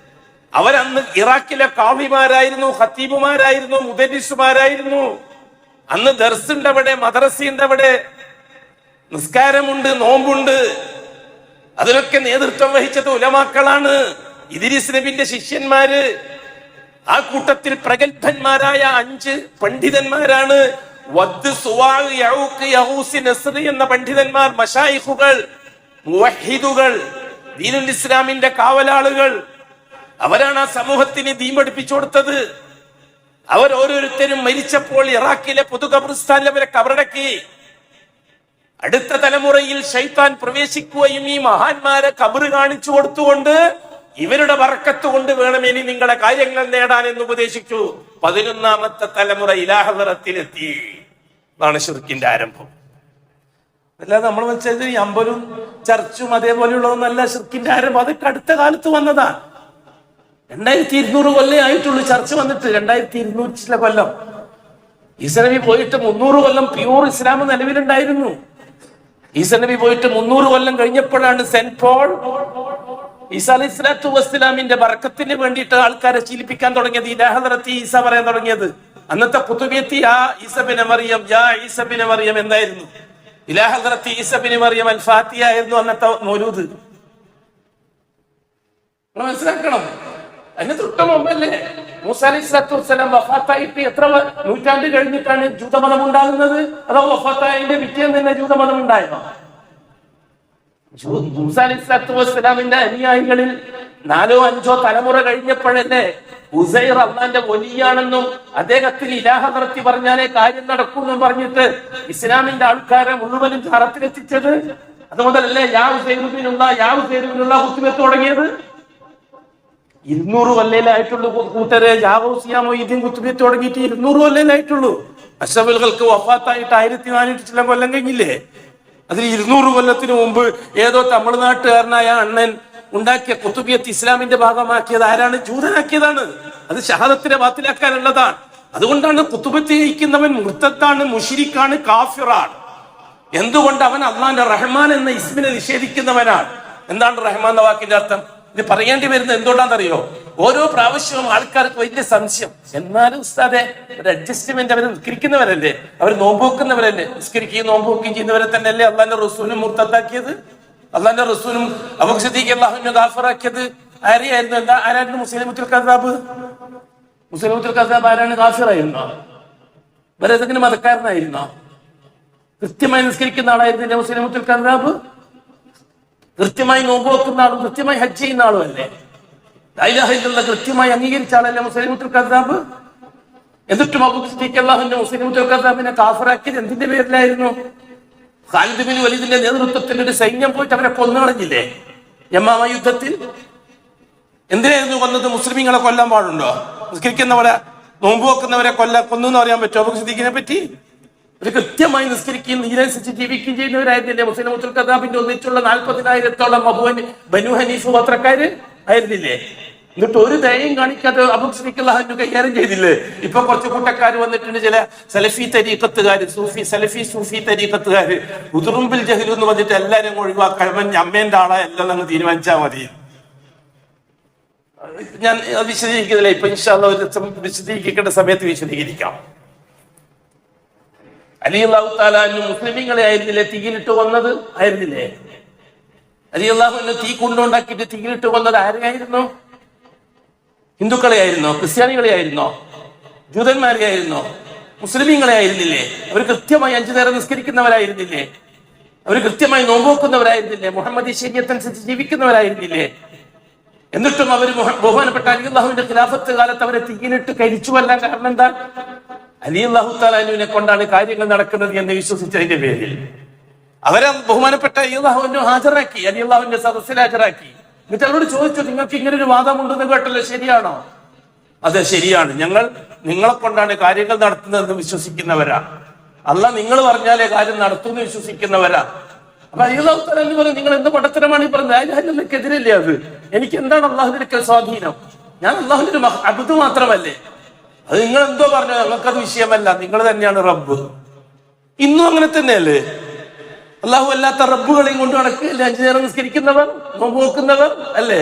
അവരന്ന് ഇറാഖിലെ കാളിമാരായിരുന്നു, ഖത്തീബുമാരായിരുന്നു, മുദരിസുമാരായിരുന്നു. അന്ന് ദർസുണ്ട് അവിടെ, മദ്രസയുണ്ട് അവിടെ, നിസ്കാരമുണ്ട്, നോമ്പുണ്ട്. അതിനൊക്കെ നേതൃത്വം വഹിച്ചത് ഉലമാക്കളാണ്, ഇദ്രീസ് നബിന്റെ ശിഷ്യന്മാര്. ആ കൂട്ടത്തിൽ പ്രഗത്ഭന്മാരായ 5 പണ്ഡിതന്മാരാണ് വദ്, സുവാഅ്, യഊഖ്, യഹൂസ്, നസ്ർ എന്ന പണ്ഡിതന്മാർ, മശായിഖുകൾ, മുവഹിദുകൾ, ദീനുൽ ഇസ്ലാമിന്റെ കാവലാളുകൾ. അവരാണ് ആ സമൂഹത്തിന് ദീൻ പഠിപ്പിച്ചു കൊടുത്തത്. അവർ ഓരോരുത്തരും മരിച്ചപ്പോൾ ഇറാഖിലെ പൊതു ഖബർസ്ഥാനിൽ അവരെ കബറടക്കി. അടുത്ത തലമുറയിൽ ശൈത്താൻ പ്രവേശിക്കുകയും ഈ മഹാന്മാരെ ഖബർ കാണിച്ചു കൊടുത്തുകൊണ്ട് ഇവരുടെ ബർക്കത്ത് കൊണ്ട് വേണം ഇനി നിങ്ങളെ കാര്യങ്ങൾ നേടാൻ എന്ന് ഉപദേശിച്ചു. 11ാമത്തെ തലമുറ ഇലാഹറത്തിലെത്തി. അതാണ് ശിർക്കിന്റെ ആരംഭം. അല്ലാതെ നമ്മൾ വെച്ചത് ഈ അമ്പലും ചർച്ചും അതേപോലെയുള്ളതൊന്നല്ല ശിർക്കിന്റെ ആരംഭം. അതൊക്കെ അടുത്ത കാലത്ത് വന്നതാ. 2200 കൊല്ലം ആയിട്ടുള്ളൂ ചർച്ച വന്നിട്ട്. 2200 കൊല്ലം. ഈസാ നബി പോയിട്ട് 300 കൊല്ലം പ്യൂർ ഇസ്ലാം നിലവിലുണ്ടായിരുന്നു. ഈസാ നബി പോയിട്ട് 300 കൊല്ലം കഴിഞ്ഞപ്പോഴാണ് സെന്റ് പോൾ ഈസാ അലൈഹി സ്വലാത്തു വസ്സലാമിന്റെ ബർക്കത്തിന് വേണ്ടിയിട്ട് ആൾക്കാരെ ശീലിപ്പിക്കാൻ തുടങ്ങിയത്. ഇലാഹദറത്തി ഈസ പറയാൻ തുടങ്ങിയത്. അന്നത്തെ ഖുതുബിയത്തി യാ ഈസ ബിൻ മറിയം, യാ ഈസ ബിൻ മറിയം എന്തായിരുന്നു? ഇലാഹദറത്തി ഈസ ബിൻ മറിയം അൽ ഫാത്തിഹ ആയിരുന്നു അന്നത്തെ മൗലൂദ്. മനസ്സിലാക്കണം. അതിന് തൊട്ട് മുമ്പല്ലേ മൂസാ അലൈഹി സ്വലാത്തു വസ്സലാം വഫാത്തായിട്ട് എത്ര നൂറ്റാണ്ട് കഴിഞ്ഞിട്ടാണ് ജൂതമതം ഉണ്ടാകുന്നത്? അതോ വഫാത്തായതിന്റെ പിറ്റേന്ന് തന്നെ ജൂതമതം ഉണ്ടായിരുന്നോ? മൂസാ അലൈഹി സ്വലാത്തു വസ്സലാമിന്റെ അനുയായികളിൽ 4ഓ 5ഓ തലമുറ കഴിഞ്ഞപ്പോഴല്ലേ ഉസൈർ അള്ളാന്റെ വലിയാണെന്നും അദ്ദേഹത്തിന് ഇലാഹദറത്തി പറഞ്ഞാലേ കാര്യം നടക്കൂന്നും പറഞ്ഞിട്ട് ഇസ്ലാമിന്റെ ആൾക്കാരെ മുഴുവനും ചാറത്തിലെത്തിച്ചത്. അതുമുതലല്ലേ യാ ഉസൈറുബിനുള്ള യാ ഉസൈറുബിനുള്ള കുത്തുവെത്ത് തുടങ്ങിയത്. 200 കൊല്ലയിലായിട്ടുള്ളൂ കൂട്ടരെ യാവോസിയാമൊയ്തീൻ കുത്തുബിയത്ത് തുടങ്ങിയിട്ട് 200 കൊല്ലയിലായിട്ടുള്ളൂ. അഷ്റഫുൽഖൽക്ക് വഫാത്തായിട്ട് 1400 ചില കൊല്ലം കഴിഞ്ഞില്ലേ? അതിൽ 200 കൊല്ലത്തിന് മുമ്പ് ഏതോ തമിഴ്നാട്ടുകാരനായ അണ്ണൻ ഉണ്ടാക്കിയ കുത്തുബിയത്ത് ഇസ്ലാമിന്റെ ഭാഗമാക്കിയത് ആരാണ്? ജൂതനാക്കിയതാണ്. അത് ഷഹാദത്തിനെ ബാത്തിലാക്കാനുള്ളതാണ്. അതുകൊണ്ടാണ് കുത്തുബത്ത് ജയിക്കുന്നവൻ മുർത്തദ്ദാണ്, മുശ്രിക്കാണ്, കാഫിറാണ്. എന്തുകൊണ്ട്? അവൻ അള്ളാന്റെ റഹ്മാൻ എന്ന ഇസ്മിനെ നിഷേധിക്കുന്നവനാണ്. എന്താണ് റഹ്മാൻ എന്ന വാക്കിന്റെ അർത്ഥം? ഇത് പറയേണ്ടി വരുന്നത് എന്തുകൊണ്ടാണെന്നറിയോ? ഓരോ പ്രാവശ്യവും ആൾക്കാർക്ക് വലിയ സംശയം. എന്നാലും ഉസ്താദെ ഒരു അഡ്ജസ്റ്റ്മെന്റ്. അവർ നിസ്കരിക്കുന്നവരല്ലേ, അവർ നോമ്പുവെക്കുന്നവരല്ലേ, നിസ്കരിക്കുകയും നോമ്പുവെക്കുകയും ചെയ്യുന്നവരെ തന്നെയല്ലേ അള്ളാന്റെ റസൂലും മുർത്തദ്ദാക്കിയത്? അള്ളാന്റെ റസൂലും അബൂബക്കർ സിദ്ദീഖ് അല്ലാഹുവിനെ ഗാഫിറാക്കിയത് ആരെയായിരുന്നു? ആരായിരുന്നു? മുസ്ലിമുൽ കദ്ദാബ്. മുസ്ലിമുൽ കദ്ദാബ് ആരാണ്? ഗാഫിറായിരുന്നോ? വേറെ ഏതെങ്കിലും മതക്കാരനായിരുന്നോ? കൃത്യമായി നിസ്കരിക്കുന്ന ആളായിരുന്നില്ല മുസ്ലിമുൽ കദ്ദാബ്? കൃത്യമായി നോമ്പ് വെക്കുന്ന ആളും കൃത്യമായി ഹജ്ജ് ചെയ്യുന്ന ആളും അല്ലേ? ലാ ഇലാഹ ഇല്ലല്ലാഹ് കൃത്യമായി അംഗീകരിച്ച ആളല്ലേ മുസ്ലിമുൽ കദ്ദാബ്? എന്നിട്ടും അബൂബക്കർ സിദ്ദീഖ് അല്ലാഹുവിനെ മുസ്ലിമുൽ കദ്ദാബിനെ കാഫിറാക്കിയത് എന്തിന്റെ പേരിലായിരുന്നു? ഖാലിദ് ബിൻ വലീദിന്റെ നേതൃത്വത്തിൽ ഒരു സൈന്യം പോയിട്ട് അവരെ കൊന്നുകളഞ്ഞില്ലേ യമാമ യുദ്ധത്തിൽ? എന്തിനായിരുന്നു കൊന്നത്? മുസ്ലിമീങ്ങളെ കൊല്ലാൻ പാടുണ്ടോ? നിസ്കരിക്കുന്നവരെ നോമ്പ് വെക്കുന്നവരെ കൊന്നു എന്ന് പറയാൻ പറ്റുമോ അബൂബക്കർ സിദ്ദീഖിനെ പറ്റി? ഒരു കൃത്യമായി നിസ്കരിക്കുകയും ഇതിനനുസരിച്ച് ജീവിക്കുകയും ചെയ്യുന്നവരായിരുന്നില്ലേ മുസ്ലിമുൽ കദ്ദാബിന്റെ ഒന്നിച്ചുള്ള 40,000-ഓളം ബനു ഹനീഫ് ഗോത്രക്കാര് ആയിരുന്നില്ലേ? എന്നിട്ട് ഒരു ദയയും കാണിക്കാതെ അബൂബക്കർ സിദ്ദീഖ് അല്ലാഹു കൈകാര്യം ചെയ്തില്ലേ? ഇപ്പൊ കുറച്ച് കൂട്ടക്കാർ വന്നിട്ടുണ്ട്, ചില സലഫി തരീഖത്തുകാര്, സൂഫി തരീഖത്തുകാര്. ഉദുറുംബിൽ ജഹ്ലു എന്ന് പറഞ്ഞിട്ട് എല്ലാരും ഒഴിവാക്കാൻ അമ്മേന്റെ ആളെ എല്ലാം നമ്മൾ തീരുമാനിച്ചാൽ മതി. ഞാൻ വിശദീകരിക്കുന്നില്ല. ഇപ്പൊ ഇൻഷാ അല്ലാഹ് ഒരു വിശദീകരിക്കേണ്ട സമയത്ത് വിശദീകരിക്കാം. അലി അല്ലാഹു തആല മുസ്ലിമീങ്ങളെ ആയിരുന്നില്ലേ തീയിലിട്ട് കൊന്നത്? ആയിരുന്നില്ലേ? അലി അല്ലാഹുവിനെ തീ കൊണ്ടുണ്ടാക്കിയിട്ട് തീയിലിട്ട് കൊന്നത് ആരെയായിരുന്നു? ഹിന്ദുക്കളെ ആയിരുന്നോ? ക്രിസ്ത്യാനികളെ ആയിരുന്നോ? ജൂതന്മാരെ ആയിരുന്നോ? മുസ്ലിമീങ്ങളെ ആയിരുന്നില്ലേ? അവർ കൃത്യമായി 5 നേരം നിസ്കരിക്കുന്നവരായിരുന്നില്ലേ? അവർ കൃത്യമായി നോമ്പുവെക്കുന്നവരായിരുന്നില്ലേ? മുഹമ്മദി ശരീഅത്തനുസരിച്ച് ജീവിക്കുന്നവരായിരുന്നില്ലേ? എന്നിട്ടും അവർ ബഹുമാനപ്പെട്ട അലി അല്ലാഹുവിന്റെ ഖിലാഫത്ത് കാലത്ത് അവരെ തീയിലിട്ട് കരിച്ചു കൊല്ലാൻ കാരണം എന്താ? അലി അല്ലാഹു തആലാനെ കൊണ്ടാണ് കാര്യങ്ങൾ നടക്കുന്നത് എന്ന് വിശ്വസിച്ചതിന്റെ പേരിൽ അവരെ ബഹുമാനപ്പെട്ട അലി അല്ലാഹുവിനെ ഹാജരാക്കി, അലി അല്ലാഹുവിന്റെ സദസ്സിൽ ഹാജരാക്കി. എന്നിട്ട് അവരോട് ചോദിച്ചു, നിങ്ങൾക്ക് ഇങ്ങനെ ഒരു വാദമുണ്ടെന്ന് കേട്ടല്ലോ, ശരിയാണോ? അതെ ശരിയാണ്, ഞങ്ങൾ നിങ്ങളെ കൊണ്ടാണ് കാര്യങ്ങൾ നടത്തുന്നതെന്ന് വിശ്വസിക്കുന്നവരാ. അല്ലാഹ് നിങ്ങൾ പറഞ്ഞാലേ കാര്യം നടത്തുമെന്ന് വിശ്വസിക്കുന്നവരാ. അപ്പൊ അലി അല്ലാഹു തആല പറഞ്ഞു, നിങ്ങൾ എന്ത് പടത്തരമാണ് ഈ പറഞ്ഞത്? എനിക്കെതിരല്ലേ അത്? എനിക്ക് എന്താണ് അള്ളാഹുവിന്റെ സ്വാധീനം? ഞാൻ അള്ളാഹുവിന്റെ ഒരു അബ്ദ് മാത്രമല്ലേ? അത് നിങ്ങൾ എന്തോ പറഞ്ഞു, ഞങ്ങൾക്കത് വിഷയമല്ല, നിങ്ങൾ തന്നെയാണ് റബ്ബ്. ഇന്നും അങ്ങനെ തന്നെയല്ലേ? അള്ളാഹു അല്ലാത്ത റബ്ബുകളെയും കൊണ്ട് നടക്കുകയല്ലേ 5 നേരം നിസ്കരിക്കുന്നവർ, നോമ്പ് നോക്കുന്നവർ അല്ലേ?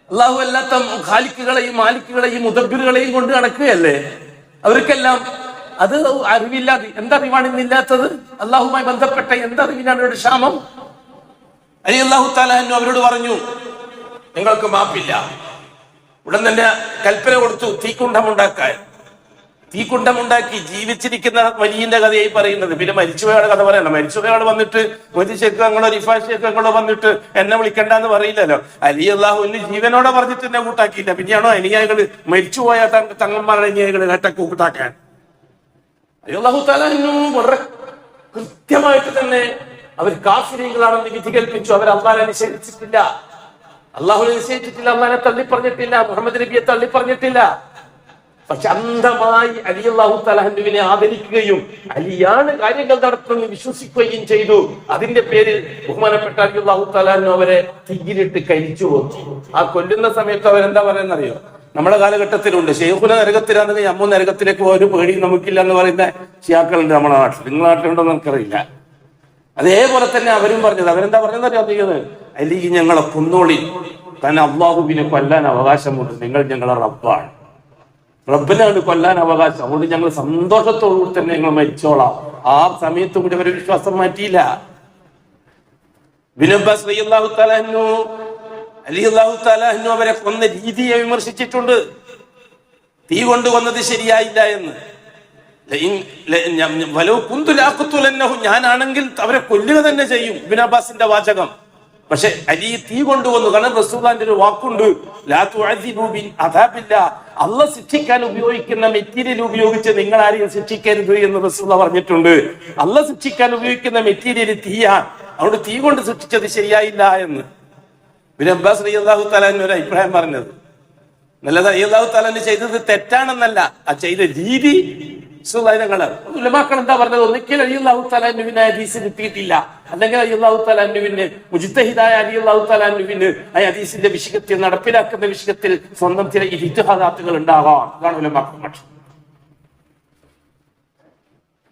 അള്ളാഹു അല്ലാത്ത ഖാലിക്കുകളെയും മാലിക്കുകളെയും മുദബ്ബിറുകളെയും കൊണ്ട് നടക്കുകയല്ലേ? അവർക്കെല്ലാം അത് അറിവില്ലാതെ. എന്തറിവാണ് ഇന്നില്ലാത്തത്? അള്ളാഹുമായി ബന്ധപ്പെട്ട എന്തറിവിനാണ് ഒരു ക്ഷാമം? അലി അല്ലാഹു തആല അവരോട് പറഞ്ഞു, നിങ്ങൾക്ക് മാപ്പില്ല. ഉടൻ തന്നെ കൽപ്പന കൊടുത്തു തീക്കുണ്ഡമുണ്ടാക്കാൻ. തീക്കുണ്ടമുണ്ടാക്കി ജീവിച്ചിരിക്കുന്ന വലിയന്റെ കഥയായി പറയുന്നത്. പിന്നെ മരിച്ചുപോയാളുടെ കഥ പറയണം. മരിച്ചുപോയാൾ വന്നിട്ട് ഒരു ശേഖങ്ങളോ റിഫാ ശേഖങ്ങളോ വന്നിട്ട് എന്നെ വിളിക്കണ്ടെന്ന് പറയില്ലല്ലോ. അലി അള്ളാഹുവിന് ജീവനോടെ പറഞ്ഞിട്ട് എന്നെ കൂട്ടാക്കിയില്ല. പിന്നെയാണോ അനുയായികള് മരിച്ചുപോയ തങ്ങന്മാരുടെ അനുയായികള് നേട്ടൊക്കെ കൂട്ടാക്കാൻ? അലി അള്ളാഹു തആല വളരെ കൃത്യമായിട്ട് തന്നെ അവർ കാഫിരീകളാണെന്ന് വിധി കൽപ്പിച്ചു. അവർ അള്ളാഹുവിനെ നിഷേധിച്ചിട്ടില്ല, അള്ളാഹുവിനെ നിശ്ചയിച്ചിട്ടില്ല, അള്ളാഹിനെ തള്ളി പറഞ്ഞിട്ടില്ല, മുഹമ്മദ് നബിയെ തള്ളി പറഞ്ഞിട്ടില്ല. പക്ഷെ അന്ധമായി അലി അല്ലാഹു തആലാവിനെ ആദരിക്കുകയും അലിയാണ് കാര്യങ്ങൾ നടത്തുന്നത് വിശ്വസിക്കുകയും ചെയ്തു. അതിന്റെ പേരിൽ ബഹുമാനപ്പെട്ട അലി അല്ലാഹു തആല അവരെ തീയിലിട്ട് കരിച്ചു പോക്കി. ആ കൊല്ലുന്ന സമയത്ത് അവരെന്താ പറയുന്നറിയോ? നമ്മുടെ കാലഘട്ടത്തിലുണ്ട് ഷെയ്ഖുന നരകത്തിലാണെങ്കിൽ അമ്മ നരകത്തിലേക്ക് ഒരു പേടി നമുക്കില്ല എന്ന് പറയുന്ന ഷിയാക്കളുണ്ട് നമ്മുടെ നാട്ടിൽ. നിങ്ങളുടെ നാട്ടിലുണ്ടോ എന്ന് നമുക്കറിയില്ല. അതേപോലെ തന്നെ അവരും പറഞ്ഞത്, അവരെന്താ പറഞ്ഞറിയാം? അലി ഞങ്ങളെ കുന്നോളി, തന്നെ അള്ളാഹുവിനെ കൊല്ലാൻ അവകാശമുണ്ട്, നിങ്ങൾ ഞങ്ങളെ റബ്ബാണ്, റബ്ബിനാണ് കൊല്ലാൻ അവകാശം, അതുകൊണ്ട് ഞങ്ങൾ സന്തോഷത്തോടുകൂടി തന്നെ ഞങ്ങൾ മരിച്ചോളാം. ആ സമയത്തും കൂടി അവരെ വിശ്വാസം മാറ്റിയില്ല. ഇബ്നു അബ്ബാസ് റളിയല്ലാഹു തആല അൻഹു അലി റളിയല്ലാഹു തആല അൻഹു അവരെ കൊന്ന രീതിയെ വിമർശിച്ചിട്ടുണ്ട്. തീ കൊണ്ട് കൊന്നത് ശരിയായില്ല എന്ന്. ഞാനാണെങ്കിൽ അവരെ കൊല്ലുക തന്നെ ചെയ്യും, ഇബ്നു അബ്ബാസിന്റെ വാചകം. പക്ഷെ അലി തീ കൊണ്ടുവന്നു. കാരണം റസൂലുള്ളാഹിന്റെ ഒരു വാക്കുണ്ട്, ലാ തുഅദിബു ബിൽ അദാബില്ല, അല്ലാഹ് ശിക്ഷിക്കാൻ ഉപയോഗിക്കുന്ന മെറ്റീരിയൽ ഉപയോഗിച്ച് നിങ്ങൾ ആരെയും ശിക്ഷിക്കരുത് എന്ന് റസൂലുള്ളാഹി പറഞ്ഞിട്ടുണ്ട്. അല്ലാഹ് ശിക്ഷിക്കാൻ ഉപയോഗിക്കുന്ന മെറ്റീരിയൽ തീയാണ്, അതുകൊണ്ട് തീ കൊണ്ട് ശിക്ഷിച്ചത് ശരിയായില്ല എന്ന് ഇബ്നു അബ്ബാസ് റളിയല്ലാഹു തആല ഒരു അഭിപ്രായം പറഞ്ഞത്. നല്ലത് റളിയല്ലാഹു തആല ചെയ്തത് തെറ്റാണെന്നല്ല, ആ ചെയ്ത രീതി ഉലമാക്കൾ എന്താ പറഞ്ഞത്? ഒന്നിക്കൽ റളിയല്ലാഹു തആല അൻഹുവിനെ ഹദീസ് കിട്ടിയിട്ടില്ല, അല്ലെങ്കിൽ റളിയല്ലാഹു തആല അൻഹുവിന് മുജ്തഹിദായ റളിയല്ലാഹു തആല അൻഹുവിന് ആ ഹദീസിന്റെ വിഷയത്തിൽ നടപ്പിലാക്കുന്ന വിഷയത്തിൽ സ്വന്തം ചില ഇജ്തിഹാദാത്തുകൾ ഉണ്ടാകാം. അതാണ് ഉലമാക്കൾ പക്ഷം.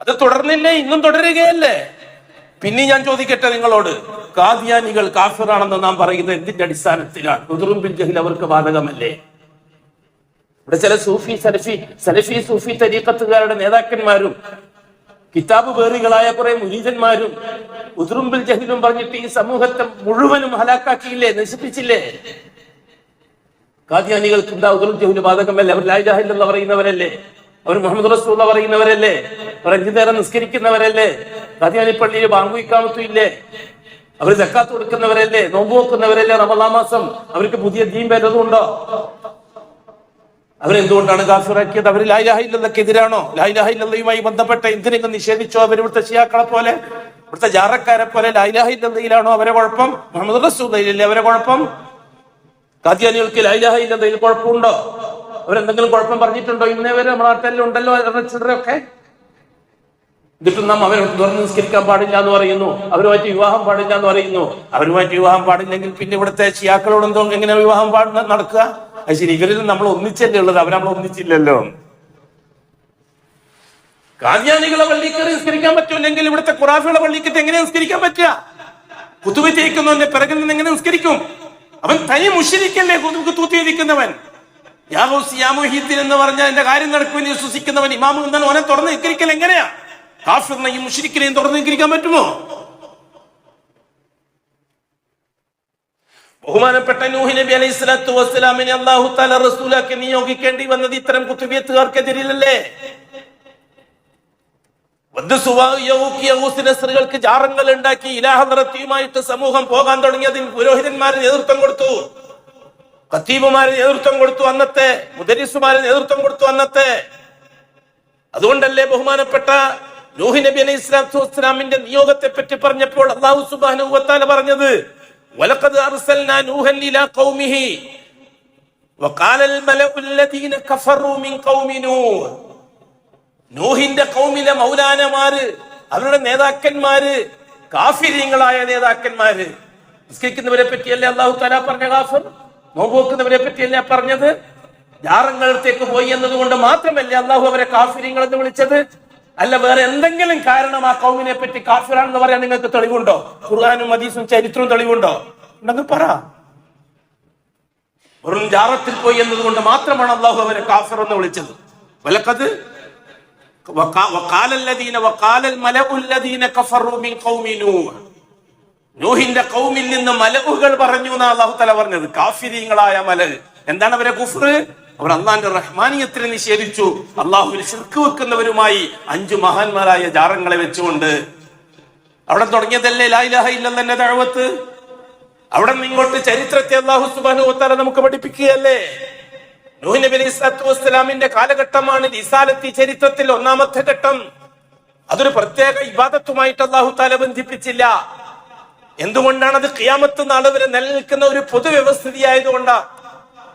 അത് തുടർന്നില്ലേ, ഇന്നും തുടരുകയല്ലേ? പിന്നെ ഞാൻ ചോദിക്കട്ടെ നിങ്ങളോട്, ഖാദിയാനികൾ കാഫിറാണെന്ന് നാം പറയുന്നത് എന്തിന്റെ അടിസ്ഥാനത്തിലാണ്? ഉദ്റും ബിൽ ജഹ്ൽ അവർക്ക് ബാധകമല്ലേ? ഇവിടെ ചില സലഫി സൂഫി തരീഖത്തുകാരുടെ നേതാക്കന്മാരും കിതാബ് വേറികളായ കുറെ മുരീദന്മാരും ഉദ്റും ബിൽ ജഹ്ലും പറഞ്ഞിട്ട് ഈ സമൂഹത്തെ മുഴുവനും ഹലാക്കാക്കിയില്ലേ, നശിപ്പിച്ചില്ലേ? ഖാദിയാനികൾക്ക് എന്താ ഉദ്റും ജഹ്ൽ ബാധകമല്ലേ? അവർ ലാ ഇലാഹ ഇല്ലല്ലാഹ് പറയുന്നവരല്ലേ? അവർ മുഹമ്മദ് റസൂലുള്ളാഹി പറയുന്നവരല്ലേ? അവർ 5 നേരം നിസ്കരിക്കുന്നവരല്ലേ? ഖാദിയാനി പള്ളിയിൽ ബാങ്ക് ഇഖാമത്തും ഇല്ലേ? അവർ സക്കാത്ത് കൊടുക്കുന്നവരല്ലേ? നോമ്പ് നോക്കുന്നവരല്ലേ? റമളാൻ മാസം അവർക്ക് പുതിയ ദീൻ വല്ലതുണ്ടോ? അവരെന്തുകൊണ്ടാണ് കാഫിറാക്കിയത്? അവർ ലാ ഇലാഹ ഇല്ലല്ലാഹ്ക്ക് എതിരാണോ? ലാ ഇലാഹ ഇല്ലല്ലാഹുമായി ബന്ധപ്പെട്ട എന്തിനെങ്കിലും നിഷേധിച്ചോ? അവർ ഇവിടുത്തെ ശിയാക്കളെ പോലെ, ഇവിടുത്തെ ജാറക്കാരെ പോലെ ലാ ഇലാഹ ഇല്ലല്ലാഹിലാണോ അവരെ കുഴപ്പം? മുഹമ്മദ് റസൂലുള്ളാഹിയിലല്ലേ അവരെ കുഴപ്പം? ഖാദിയാനികൾക്ക് ലാ ഇലാഹ ഇല്ലല്ലാഹിൽ കുഴപ്പമുണ്ടോ? അവരെന്തെങ്കിലും കുഴപ്പം പറഞ്ഞിട്ടുണ്ടോ? ഇന്നേ വരെ നമ്മുടെ നാട്ടിലുണ്ടല്ലോ ചിലരൊക്കെ. എന്നിട്ടും നാം അവരെ തുറന്ന് നിസ്കരിക്കാൻ പാടില്ല എന്ന് പറയുന്നു, അവരുമായിട്ട് വിവാഹം പാടില്ല എന്ന് പറയുന്നു. അവരുമായിട്ട് വിവാഹം പാടില്ലെങ്കിൽ പിന്നെ ഇവിടുത്തെ ശിയാക്കളോടെന്തോ എങ്ങനെ വിവാഹം നടക്കുക? അത് ശരി, ഇവരിൽ നമ്മൾ ഒന്നിച്ചല്ലേ ഉള്ളത്, അവർ നമ്മൾ ഒന്നിച്ചില്ലല്ലോ. ഖാദിയാനികളെ പള്ളിക്ക് നിസ്കരിക്കാൻ പറ്റൂല്ലെങ്കിൽ ഇവിടുത്തെ ഖുറാഫികളെ പള്ളിക്ക് എങ്ങനെ നിസ്കരിക്കാൻ പറ്റുക? കുത്തുബി തേക്കുന്നവന്റെ പിറകിൽ നിന്ന് എങ്ങനെ നിസ്കരിക്കും? അവൻ തനി മുശ്രിക്കല്ലേ, കുത്തുബിരിക്കുന്നവൻ. യാ ഗൗസ് യാ മുഹീദ്ദീൻ എന്ന് പറഞ്ഞാൽ എന്റെ കാര്യം നടക്കുമെന്ന് വിശ്വസിക്കുന്നവൻ ഇമാമ് എന്നാൽ ഓനെ തുറന്ന് നിസ്കരിക്കൽ എങ്ങനെയാ? കാഫിറിനെയും മുശ്രിക്കിനെയും തുറന്ന് നിസ്കരിക്കാൻ പറ്റുമോ? ബഹുമാനപ്പെട്ട നൂഹ് നബി അലൈഹി സ്വലാത്തു വസ്സലാമിനെ അല്ലാഹു തആല റസൂലാക്കി നിയോഗിക്കേണ്ടി വന്നത് ഇത്തരം കുത്തുബിയത്തുകാർക്കെതിരിലല്ലേ? സ്ത്രീകൾക്ക് ജാറങ്ങൾ ഉണ്ടാക്കി ഇലാഹ നടത്തിയുമായിട്ട് സമൂഹം പോകാൻ തുടങ്ങിയതിന് പുരോഹിതന്മാര് നേതൃത്വം കൊടുത്തു, ഖത്തീബുമാര് നേതൃത്വം കൊടുത്തു, അന്നത്തെ മുദരിസുമാര് നേതൃത്വം കൊടുത്തു അന്നത്തെ. അതുകൊണ്ടല്ലേ ബഹുമാനപ്പെട്ട നൂഹ് നബി അലൈഹി സ്വലാത്തു വസ്സലാമിന്റെ നിയോഗത്തെ പറ്റി പറഞ്ഞപ്പോൾ അല്ലാഹു സുബ്ഹാനഹു വ തആല പറഞ്ഞത്, വലഖദ് അർസൽനാ നൂഹൻ ഇലാ ഖൗമിഹി വഖാലൽ മലഉ അല്ലദീന കഫറൂ മിൻ ഖൗമി നൂഹ്. നൂഹിന്റെ ഖൗമിലെ മൗലാനമാര്, അവരുടെ നേതാക്കന്മാര് കാഫിരീങ്ങളായ നേതാക്കന്മാര്. നിസ്കരിക്കുന്നവരെ പറ്റിയല്ലേ അല്ലാഹു തആല പറഞ്ഞ കാഫിർ? നോമ്പ് വെക്കുന്നവരെ പറ്റിയല്ലേ പറഞ്ഞത്? ജാറങ്ങളടുത്തേക്ക് പോയി എന്നതുകൊണ്ട് മാത്രമല്ലേ അല്ലാഹു അവരെ കാഫിരീങ്ങൾ എന്ന് വിളിച്ചത്? അല്ല വേറെ എന്തെങ്കിലും കാരണം ആ കൗമിനെ പറ്റി കാഫിറാണെന്ന് പറയാൻ നിങ്ങൾക്ക് തെളിവുണ്ടോ? ഖുർആനും ഹദീസും ചരിത്രവും തെളിവുണ്ടോ? ഉണ്ടെങ്കിൽ പറ. വെറും ജാറത്തിൽ പോയി എന്നതുകൊണ്ട് മാത്രമാണ് അല്ലാഹു അവരെ കാഫിർ എന്ന് വിളിച്ചത്. വലഖദ് വഖാലൽ മലഉ അല്ലദീന കഫറൂ മിൻ ഖൗമി നൂഹ്. നൂഹിന്റെ ഖൗമിൽ നിന്ന് മലഉകൾ പറഞ്ഞു എന്നാണ് അല്ലാഹു തആല പറഞ്ഞത്. കാഫിരീങ്ങളായ മലഅ്. എന്താണ് അവരെ കുഫ്ർ? അവർ അള്ളാന്റെ റഹ്മാനിയത്തിനെ നിഷേധിച്ചു. അള്ളാഹുവിൽ ശിർക്ക് വെക്കുന്നവരുമായി 5 മഹാന്മാരായ ജാറങ്ങളെ വെച്ചുകൊണ്ട് അവിടെ തുടങ്ങിയതല്ലേ ലാ ഇലാഹ ഇല്ലല്ലാഹ് എന്ന ദഅവത്ത്. അവിടെ നിന്ന് ഇങ്ങോട്ട് ചരിത്രത്തെ അല്ലാഹു സുബ്ഹാനഹു വ തആല നമുക്ക് പഠിപ്പിക്കുകയല്ലേ. നൂഹ് നബി അലൈഹി സ്വലാത്തു വസ്സലാമിന്റെ കാലഘട്ടമാണ് റിസാലത്തി ചരിത്രത്തിൽ 1-ാമത്തെ ഘട്ടം. അതൊരു പ്രത്യേക ഇബാദത്തുമായിട്ട് അല്ലാഹു തആല ബന്ധിപ്പിച്ചില്ല. എന്തുകൊണ്ടാണ്? അത് ഖിയാമത്ത് നാൾ വരെ നിലനിൽക്കുന്ന ഒരു പൊതുവ്യവസ്ഥിതി ആയതുകൊണ്ടാണ്.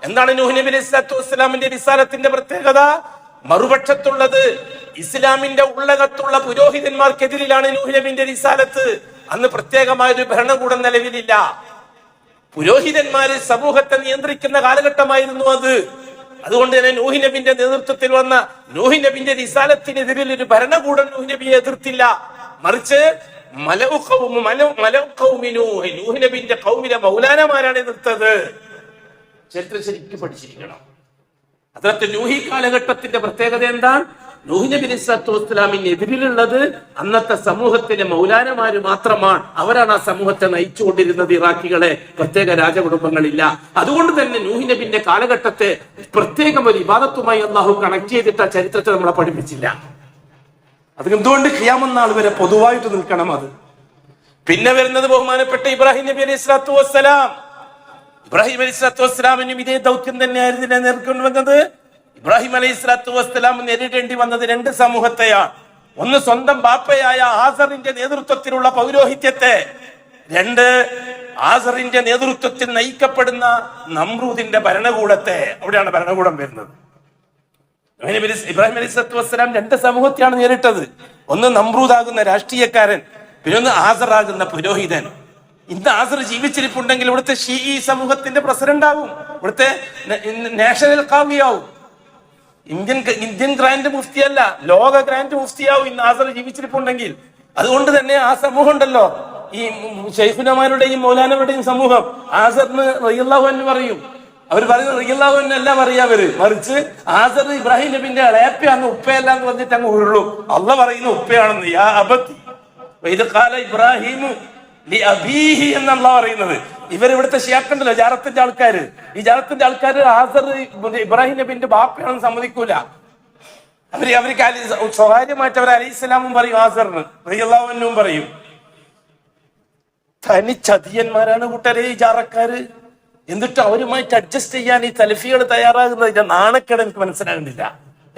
എന്താണ് നൂഹ് നബി അലൈഹി സ്വലാത്തു വസ്സലാമിന്റെ റിസാലത്തിന്റെ പ്രത്യേകത? മറുപക്ഷത്തുള്ളത് ഇസ്ലാമിന്റെ ഉള്ളകത്തുള്ള പുരോഹിതന്മാർക്കെതിരിലാണ് നൂഹ് നബിന്റെ റിസാലത്ത്. അന്ന് പ്രത്യേകമായൊരു ഭരണകൂടം നിലവിലില്ല. പുരോഹിതന്മാര് സമൂഹത്തെ നിയന്ത്രിക്കുന്ന കാലഘട്ടമായിരുന്നു അത്. അതുകൊണ്ട് തന്നെ നൂഹ് നബിന്റെ നേതൃത്വത്തിൽ വന്ന നൂഹ് നബിന്റെ റിസാലത്തിനെതിരിൽ ഒരു ഭരണകൂടം നൂഹ് നബിയെ എതിർത്തില്ല. മറിച്ച് നൂഹ് നബിന്റെ ഖൗമിലെ മൗലാനമാരാണ് എതിർത്തത്. ചരിത്രം ശരിക്കും പഠിച്ചിരിക്കണം. അതിനകത്ത് നൂഹി കാലഘട്ടത്തിന്റെ പ്രത്യേകത എന്താണ്? നൂഹ് നബി അലൈഹി സ്വലാത്തു വസ്സലാമിന് എതിരിലുള്ളത് അന്നത്തെ സമൂഹത്തിലെ മൗലാനമാര് മാത്രമാണ്. അവരാണ് ആ സമൂഹത്തെ നയിച്ചുകൊണ്ടിരുന്നത്. ഇറാഖികളെ പ്രത്യേക രാജകുടുംബങ്ങളില്ല. അതുകൊണ്ട് തന്നെ നൂഹ് നബിന്റെ കാലഘട്ടത്തെ പ്രത്യേകം ഒരു ഇബാദത്തുമായി അല്ലാഹു കണക്ട് ചെയ്തിട്ട് ആ ചരിത്രത്തെ നമ്മളെ പഠിപ്പിച്ചില്ല. അത് എന്തുകൊണ്ട് ഖിയാമത്ത് നാൾ വരെ പൊതുവായിട്ട് നിൽക്കണം അത്. പിന്നെ വരുന്നത് ബഹുമാനപ്പെട്ട ഇബ്രാഹിം നബി അലൈഹി സ്വലാത്തു വസ്സലാം. ഇബ്രാഹിം അലൈഹി സ്വലാത്തു വസ്സലാമിനും ഇതേ ദൗത്യം തന്നെയായിരുന്നു നേർക്കൊണ്ട് വന്നത്. ഇബ്രാഹിം അലൈഹി സ്വലാത്തു വസ്സലാം നേരിടേണ്ടി വന്നത് 2 സമൂഹത്തെയാണ്. ഒന്ന് സ്വന്തം ബാപ്പയായ ആസറിന്റെ നേതൃത്വത്തിലുള്ള പൗരോഹിത്യത്തെ, 2 ആസറിന്റെ നേതൃത്വത്തിൽ നയിക്കപ്പെടുന്ന നമ്രൂദിന്റെ ഭരണകൂടത്തെ. അവിടെയാണ് ഭരണകൂടം വരുന്നത്. ഇബ്രാഹിം അലൈഹി സ്വലാത്തു വസ്സലാം 2 സമൂഹത്തെയാണ് നേരിട്ടത്. ഒന്ന് നമ്രൂദാകുന്ന രാഷ്ട്രീയക്കാരൻ, പിന്നെ ഒന്ന് ആസറാകുന്ന പുരോഹിതൻ. ഇന്ന് ആസർ ജീവിച്ചിരിപ്പുണ്ടെങ്കിൽ ഇവിടുത്തെ ഷീഈ സമൂഹത്തിന്റെ പ്രസിഡന്റ് ആവും, ഇവിടുത്തെ നാഷണൽ ഖാദിയാവും. ഇന്ത്യൻ ഗ്രാൻഡ് മുഫ്തിയല്ല, ലോക ഗ്രാൻഡ് മുഫ്തിയാവും ഇന്ന് ആസർ ജീവിച്ചിരിപ്പുണ്ടെങ്കിൽ. അതുകൊണ്ട് തന്നെ ആ സമൂഹം ഉണ്ടല്ലോ, ഈ ശൈഖുനമാരുടെയും മൗലാനവരുടെയും സമൂഹം, ആസറിന് റളിയല്ലാഹു അൻഹു പറയും. അവർ പറയുന്നത് റളിയല്ലാഹു അൻഹു അല്ല പറയാ അവര്, മറിച്ച് ആസർ ഇബ്രാഹിം നബിന്റെ ഇളയപ്പയാന്ന്, ഉപ്പയല്ല എന്ന് പറഞ്ഞിട്ട് അങ്ങ് ഉള്ളൂ. അള്ളാഹ് പറയുന്ന ഉപ്പയാണെന്ന്. യാ അബത്തി വഇദ് ഖാല ഇബ്രാഹിം ലിഅബീഹി എന്നല്ല പറയുന്നത്. ഇവരിവിടുത്തെ ഷിയാക്കണ്ടല്ലോ, ജാറത്തിന്റെ ആൾക്കാര്. ഈ ജാറത്തിന്റെ ആൾക്കാര് ആസർ ഇബ്രാഹിം നബിന്റെ ബാപ്പയാണെന്ന് സമ്മതിക്കൂല. അവർക്ക് സ്വകാര്യമായിട്ട് അവർ അലൈഹിസ്സലാമും പറയും, ആസറിന് റളിയല്ലാഹു അൻഹുവും പറയും. തനിച്ചതിയന്മാരാണ് കൂട്ടരെ ഈ ജാറക്കാര്. എന്നിട്ട് അവരുമായിട്ട് അഡ്ജസ്റ്റ് ചെയ്യാൻ ഈ സലഫികൾ തയ്യാറാകുന്നതിന്റെ നാണക്കേട് എനിക്ക് മനസ്സിലാകുന്നില്ല.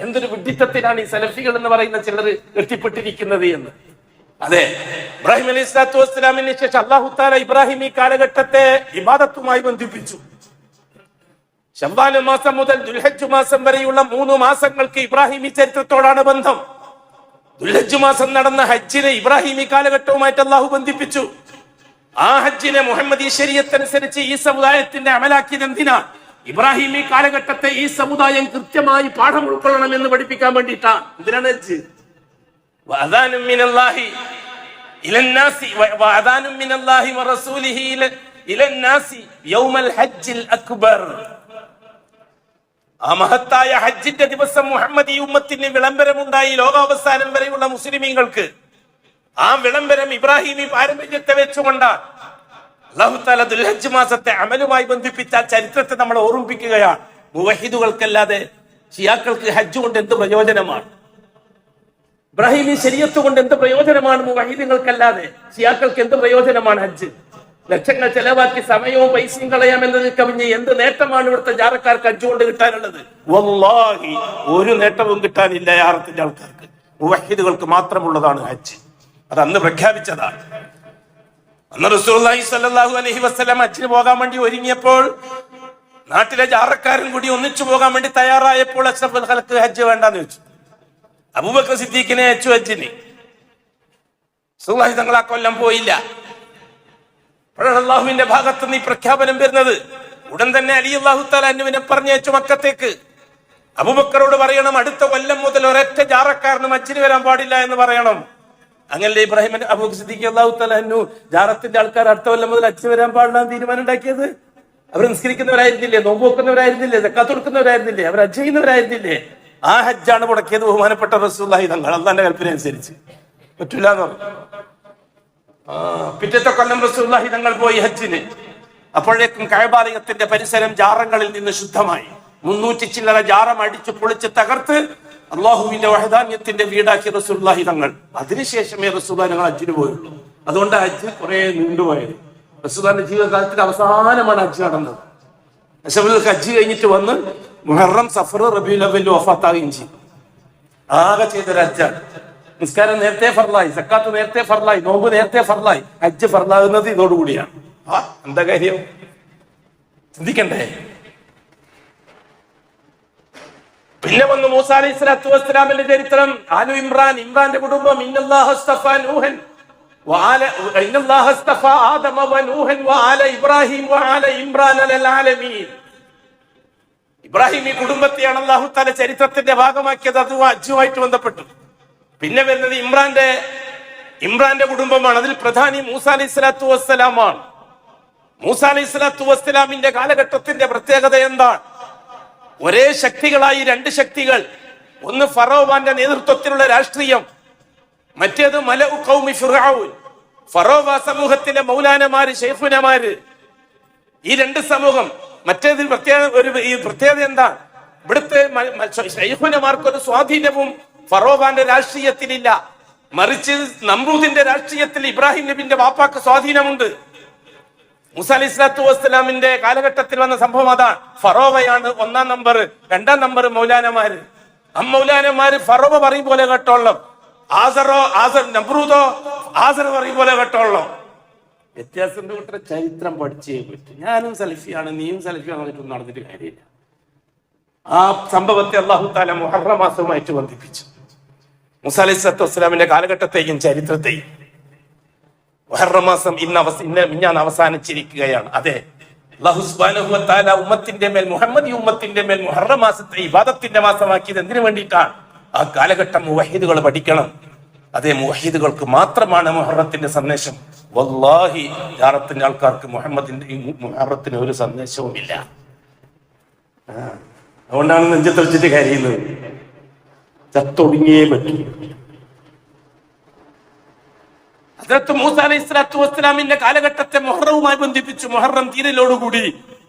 എന്തൊരു വിഡ്ഢിത്തത്തിലാണ് ഈ സലഫികൾ എന്ന് പറയുന്ന ചിലർ എത്തിപ്പെട്ടിരിക്കുന്നത് എന്ന്. അതെ, ഇബ്രാഹിം അലൈഹി സ്വലാത്തു വസ്സലാമിന് ശേഷം അല്ലാഹു തആല ഇബ്രാഹിം ഈ കാലഘട്ടത്തെ ഇബാദത്തുമായി ബന്ധിപ്പിച്ചു. ശവ്വാൽ മാസം മുതൽ ദുൽഹജ്ജ് മാസം വരെയുള്ള 3 മാസങ്ങൾക്ക് ഇബ്രാഹിമി ചരിത്രത്തോടാണ് ബന്ധം. ദുൽഹജ്ജ് മാസം നടന്ന ഹജ്ജിനെ ഇബ്രാഹിമി കാലഘട്ടവുമായിട്ട് അല്ലാഹു ബന്ധിപ്പിച്ചു. ആ ഹജ്ജിനെ മുഹമ്മദി ശരീഅത്ത് അനുസരിച്ച് ഈ സമുദായത്തിന്റെ അമലാക്കിയത് എന്തിനാ? ഇബ്രാഹിമി കാലഘട്ടത്തെ ഈ സമുദായം കൃത്യമായി പാഠം ഉൾക്കൊള്ളണം എന്ന് പഠിപ്പിക്കാൻ വേണ്ടിയിട്ടാണ്. എന്തിനാണ് ഹജ്ജ്? വഅദാനും മിനല്ലാഹി ഇലന്നാസി വഅദാനും മിനല്ലാഹി വറസൂലിഹി ഇലന്നാസി യൗമൽ ഹജ്ജിൽ അക്ബർ. ആ മഹത്തായ ഹജ്ജിന്റെ ദിവസം മുഹമ്മദി ഉമ്മത്തിന് വിളംബരമുണ്ടായി, ലോകാവസാനം വരെയുള്ള മുസ്ലിമീങ്ങൾക്ക്. ആ വിളംബരം ഇബ്രാഹിമി പാരമ്പര്യത്തെ വെച്ചുകൊണ്ടാണ്. അല്ലാഹു തആല ദുൽഹജ്ജ് മാസത്തെ അമലുമായി ബന്ധിപ്പിച്ച ചരിത്രത്തെ നമ്മൾ ഓർമ്മിപ്പിക്കുകയാണ്. മുവഹിദുകൾക്കല്ലാതെ ഷിയാക്കൾക്ക് ഹജ്ജ് കൊണ്ട് എന്ത് പ്രയോജനമാണ്? ഇബ്രാഹിമി ശരീഅത്ത് കൊണ്ട് എന്ത് പ്രയോജനമാണ്? മുവഹിദുകൾക്കല്ലാതെ ഷിയാക്കൾക്ക് എന്ത് പ്രയോജനമാണ് ഹജ്ജ്? ലക്ഷങ്ങൾ ചെലവാക്കി സമയവും പൈസയും കളയാം എന്നതിൽ കവിഞ്ഞ് എന്ത് നേട്ടമാണ് ഇവിടുത്തെ ജാറക്കാർക്ക് ഹജ്ജ് കൊണ്ട് കിട്ടാനുള്ളത്? വല്ലാഹി ഒരു നേട്ടവും കിട്ടാനില്ല ജാറത്തിന്റെ ആൾക്കാർക്ക്. മുവഹിദുകൾക്ക് മാത്രമുള്ളതാണ് ഹജ്ജ്. അത് അന്ന് പ്രഖ്യാപിച്ചതാണ്. അന്ന് റസൂലുള്ളാഹി സ്വല്ലല്ലാഹു അലൈഹി വസല്ലം ഹജ്ജിന് പോകാൻ വേണ്ടി ഒരുങ്ങിയപ്പോൾ, നാട്ടിലെ ജാറക്കാരൻ കൂടി ഒന്നിച്ചു പോകാൻ വേണ്ടി തയ്യാറായപ്പോൾ അഷ്റഫുൽ ഖൽഖ് ഹജ്ജ് വേണ്ടെന്ന് വെച്ചു. അബൂബക്കർ സിദ്ദീഖിനെ അയച്ചു ഹജ്ജിന്. റസൂലുള്ളാഹി തങ്ങൾ ആ കൊല്ലം പോയില്ല. അപ്പോഴാണ് അല്ലാഹുവിന്റെ ഭാഗത്ത് നിന്ന് ഈ പ്രഖ്യാപനം വരുന്നത്. ഉടൻ തന്നെ അലി അല്ലാഹു തആല അൻഹുവിനെ പറഞ്ഞയച്ചു മക്കത്തേക്ക്. അബൂബക്കറോട് പറയണം, അടുത്ത കൊല്ലം മുതൽ ഒരൊറ്റ ജാറക്കാരനും ഹജ്ജിന് വരാൻ പാടില്ല എന്ന് പറയണം. അങ്ങനെ ഇബ്രാഹിം അബൂബക്കർ സിദ്ദീഖ് അല്ലാഹു തആല അൻഹു ജാറത്തിന്റെ ആൾക്കാർ അടുത്ത കൊല്ലം മുതൽ ഹജ്ജ് വരാൻ പാടില്ല എന്ന് തീരുമാനം ഉണ്ടാക്കിയത്. അവർ നിസ്കരിക്കുന്നവരായിരുന്നില്ലേ? നോമ്പ് വെക്കുന്നവരായിരുന്നില്ലേ? സക്കാത്ത് കൊടുക്കുന്നവരായിരുന്നില്ലേ? അവർ ഹജ്ജ് ചെയ്യുന്നവരായിരുന്നില്ലേ? ആ ഹജ്ജാണ് മുടക്കിയത് ബഹുമാനപ്പെട്ട റസൂലുള്ളാഹി തങ്ങൾ. അല്ലാഹുവിന്റെ കൽപ്പന അനുസരിച്ച് പറ്റൂല എന്ന് പറഞ്ഞു. പിറ്റത്തെ കൊല്ലം റസൂലുള്ളാഹി തങ്ങൾ പോയി ഹജ്ജിന്. അപ്പോഴേക്കും കഅബാലയത്തിന്റെ പരിസരം ജാറങ്ങളിൽ നിന്ന് ശുദ്ധമായി. 300 ചില്ലറ ജാറം അടിച്ച് പൊളിച്ച് തകർത്ത് അള്ളാഹുവിന്റെ വഹദാന്യത്തിന്റെ വീടാക്കി റസൂലുള്ളാഹി തങ്ങൾ. അതിനുശേഷമേ റസൂലുള്ളാഹി ഞങ്ങൾ ഹജ്ജിന് പോയുള്ളൂ. അതുകൊണ്ട് ഹജ്ജ് കുറെ നീണ്ടുപോയത്. റസൂലുള്ളാഹിന്റെ ജീവിതകാലത്തിന്റെ അവസാനമാണ് ഹജ്ജ് നടന്നത്. ഹജ്ജ് കഴിഞ്ഞിട്ട് വന്ന് മുഹറം, സഫർ, റബീഉൽ അവ്വൽ വഫാത്താവുകയും ചെയ്തു. ആകെ ചെയ്തൊരു ഹജ്ജാണ്. നിസ്കാരം നേരത്തെ ഫർലായി, സക്കാത്ത് നേരത്തെ ഫർലായി, നോമ്പ് നേരത്തെ ഫർലായി. ഹജ്ജ് ഫർലാകുന്നത് ഇതോടുകൂടിയാണ്. എന്താ കാര്യം ചിന്തിക്കണ്ടേ? പിന്നെ വന്നു മൂസ അലൈഹി സ്വലാത്തു വസ്സലാമിന്റെ ചരിത്രം. ആലു ഇമ്രാൻ, ഇമ്രാന്റെ കുടുംബം. ഇന്നല്ലാഹു അസ്തഫാ നൂഹൻ ഇന്നല്ലാഹു അസ്തഫാ ആദമ വനൂഹൻ വആല ഇബ്രാഹിം വആല ഇമ്രാൻ അലൽ ആലമീൻ. ഇബ്രാഹിം ഈ കുടുംബത്തെയാണ് അല്ലാഹു തആല ചരിത്രത്തിന്റെ ഭാഗമാക്കിയത്. അത് ഹജ്ജുമായിട്ട് ബന്ധപ്പെട്ടു. പിന്നെ വരുന്നത് ഇമ്രാന്റെ കുടുംബമാണ്. അതിൽ പ്രധാനി മൂസ അലൈഹി സ്വലാത്തു വസ്സലാമാണ്. മൂസ അലൈഹി സ്വലാത്തു വസ്സലാമിന്റെ കാലഘട്ടത്തിന്റെ പ്രത്യേകത എന്താണ്? ഒരേ ശക്തികളായി രണ്ട് ശക്തികൾ. ഒന്ന് ഫറോവാന്റെ നേതൃത്വത്തിലുള്ള രാഷ്ട്രീയം, മറ്റേത് മലഉ ഖൗമി ഫിർഔൻ, ഫറോവ സമൂഹത്തിലെ മൗലാനമാര്, ശൈഖുനമാര്. ഈ രണ്ട് സമൂഹം. മറ്റേതിൽ പ്രത്യേകത എന്താ? ഇവിടുത്തെ ശൈഖുനമാർക്കൊരു സ്വാധീനവും ഫറോവാന്റെ രാഷ്ട്രീയത്തിലില്ല. മറിച്ച് നമ്രൂദിന്റെ രാഷ്ട്രീയത്തിൽ ഇബ്രാഹിം നബിന്റെ വാപ്പാക്ക് സ്വാധീനമുണ്ട്. മൂസ അലൈഹി സ്വലാത്തു വസ്സലാമിന്റെ കാലഘട്ടത്തിൽ വന്ന സംഭവം അതാണ്. ഫറോവയാണ് 1-ാം നമ്പർ, 2-ാം നമ്പർ മൗലാനമാര്. മൗലാനമാര് ഫറോവ പറയും പോലെ കേട്ടോളാം, നമ്രൂദോ ആസർ പറയും പോലെ കേട്ടോളാം. വ്യത്യാസത്തിന്റെ കൂട്ടം ചരിത്രം പഠിച്ചേ പറ്റും. ഞാനും സലഫിയാണ്, നീയും സലഫിയാണ് പറഞ്ഞിട്ടൊന്നും നടന്നിട്ട് കാര്യമില്ല. ആ സംഭവത്തെ അല്ലാഹു തആല മുഹറം മാസവുമായിട്ട് ബന്ധിപ്പിച്ചു. മൂസ അലൈഹി സ്വലാത്തു വസ്സലാമിന്റെ കാലഘട്ടത്തെയും ചരിത്രത്തെയും. മുഹറം മാസം ഇന്ന് അവസാനിച്ചിരിക്കുകയാണ്. അതെ, അല്ലാഹു സുബ്ഹാനഹു വ തആല ഉമ്മത്തിന്റെ മേൽ, മുഹമ്മദി ഉമ്മത്തിന്റെ മേൽ മുഹറം മാസത്തെ ഇബാദത്തിന്റെ മാസമാക്കിയത് എന്തിനു വേണ്ടിയിട്ടാണ്? ആ കാലഘട്ടം മുവഹിദുകൾ പഠിക്കണം. അതേ, മുവഹിദുകൾക്ക് മാത്രമാണ് മുഹറത്തിന്റെ സന്ദേശം. വല്ലാഹി ജാറത്തിന്റെ ആൾക്കാർക്ക് മുഹറത്തിന് ഒരു സന്ദേശവുമില്ല. അതുകൊണ്ടാണ് നെഞ്ചത്ത് വെച്ചിട്ട് കരയുന്നത്. ചത്തൊടുങ്ങിയേ പറ്റും. ഹദ്റത്ത് മൂസ അലൈഹി സ്വലാത്തു വസ്സലാമിന്റെ കാലഘട്ടത്തെ മുഹറവുമായി ബന്ധിപ്പിച്ചു. മുഹറം തീരലോടുകൂടി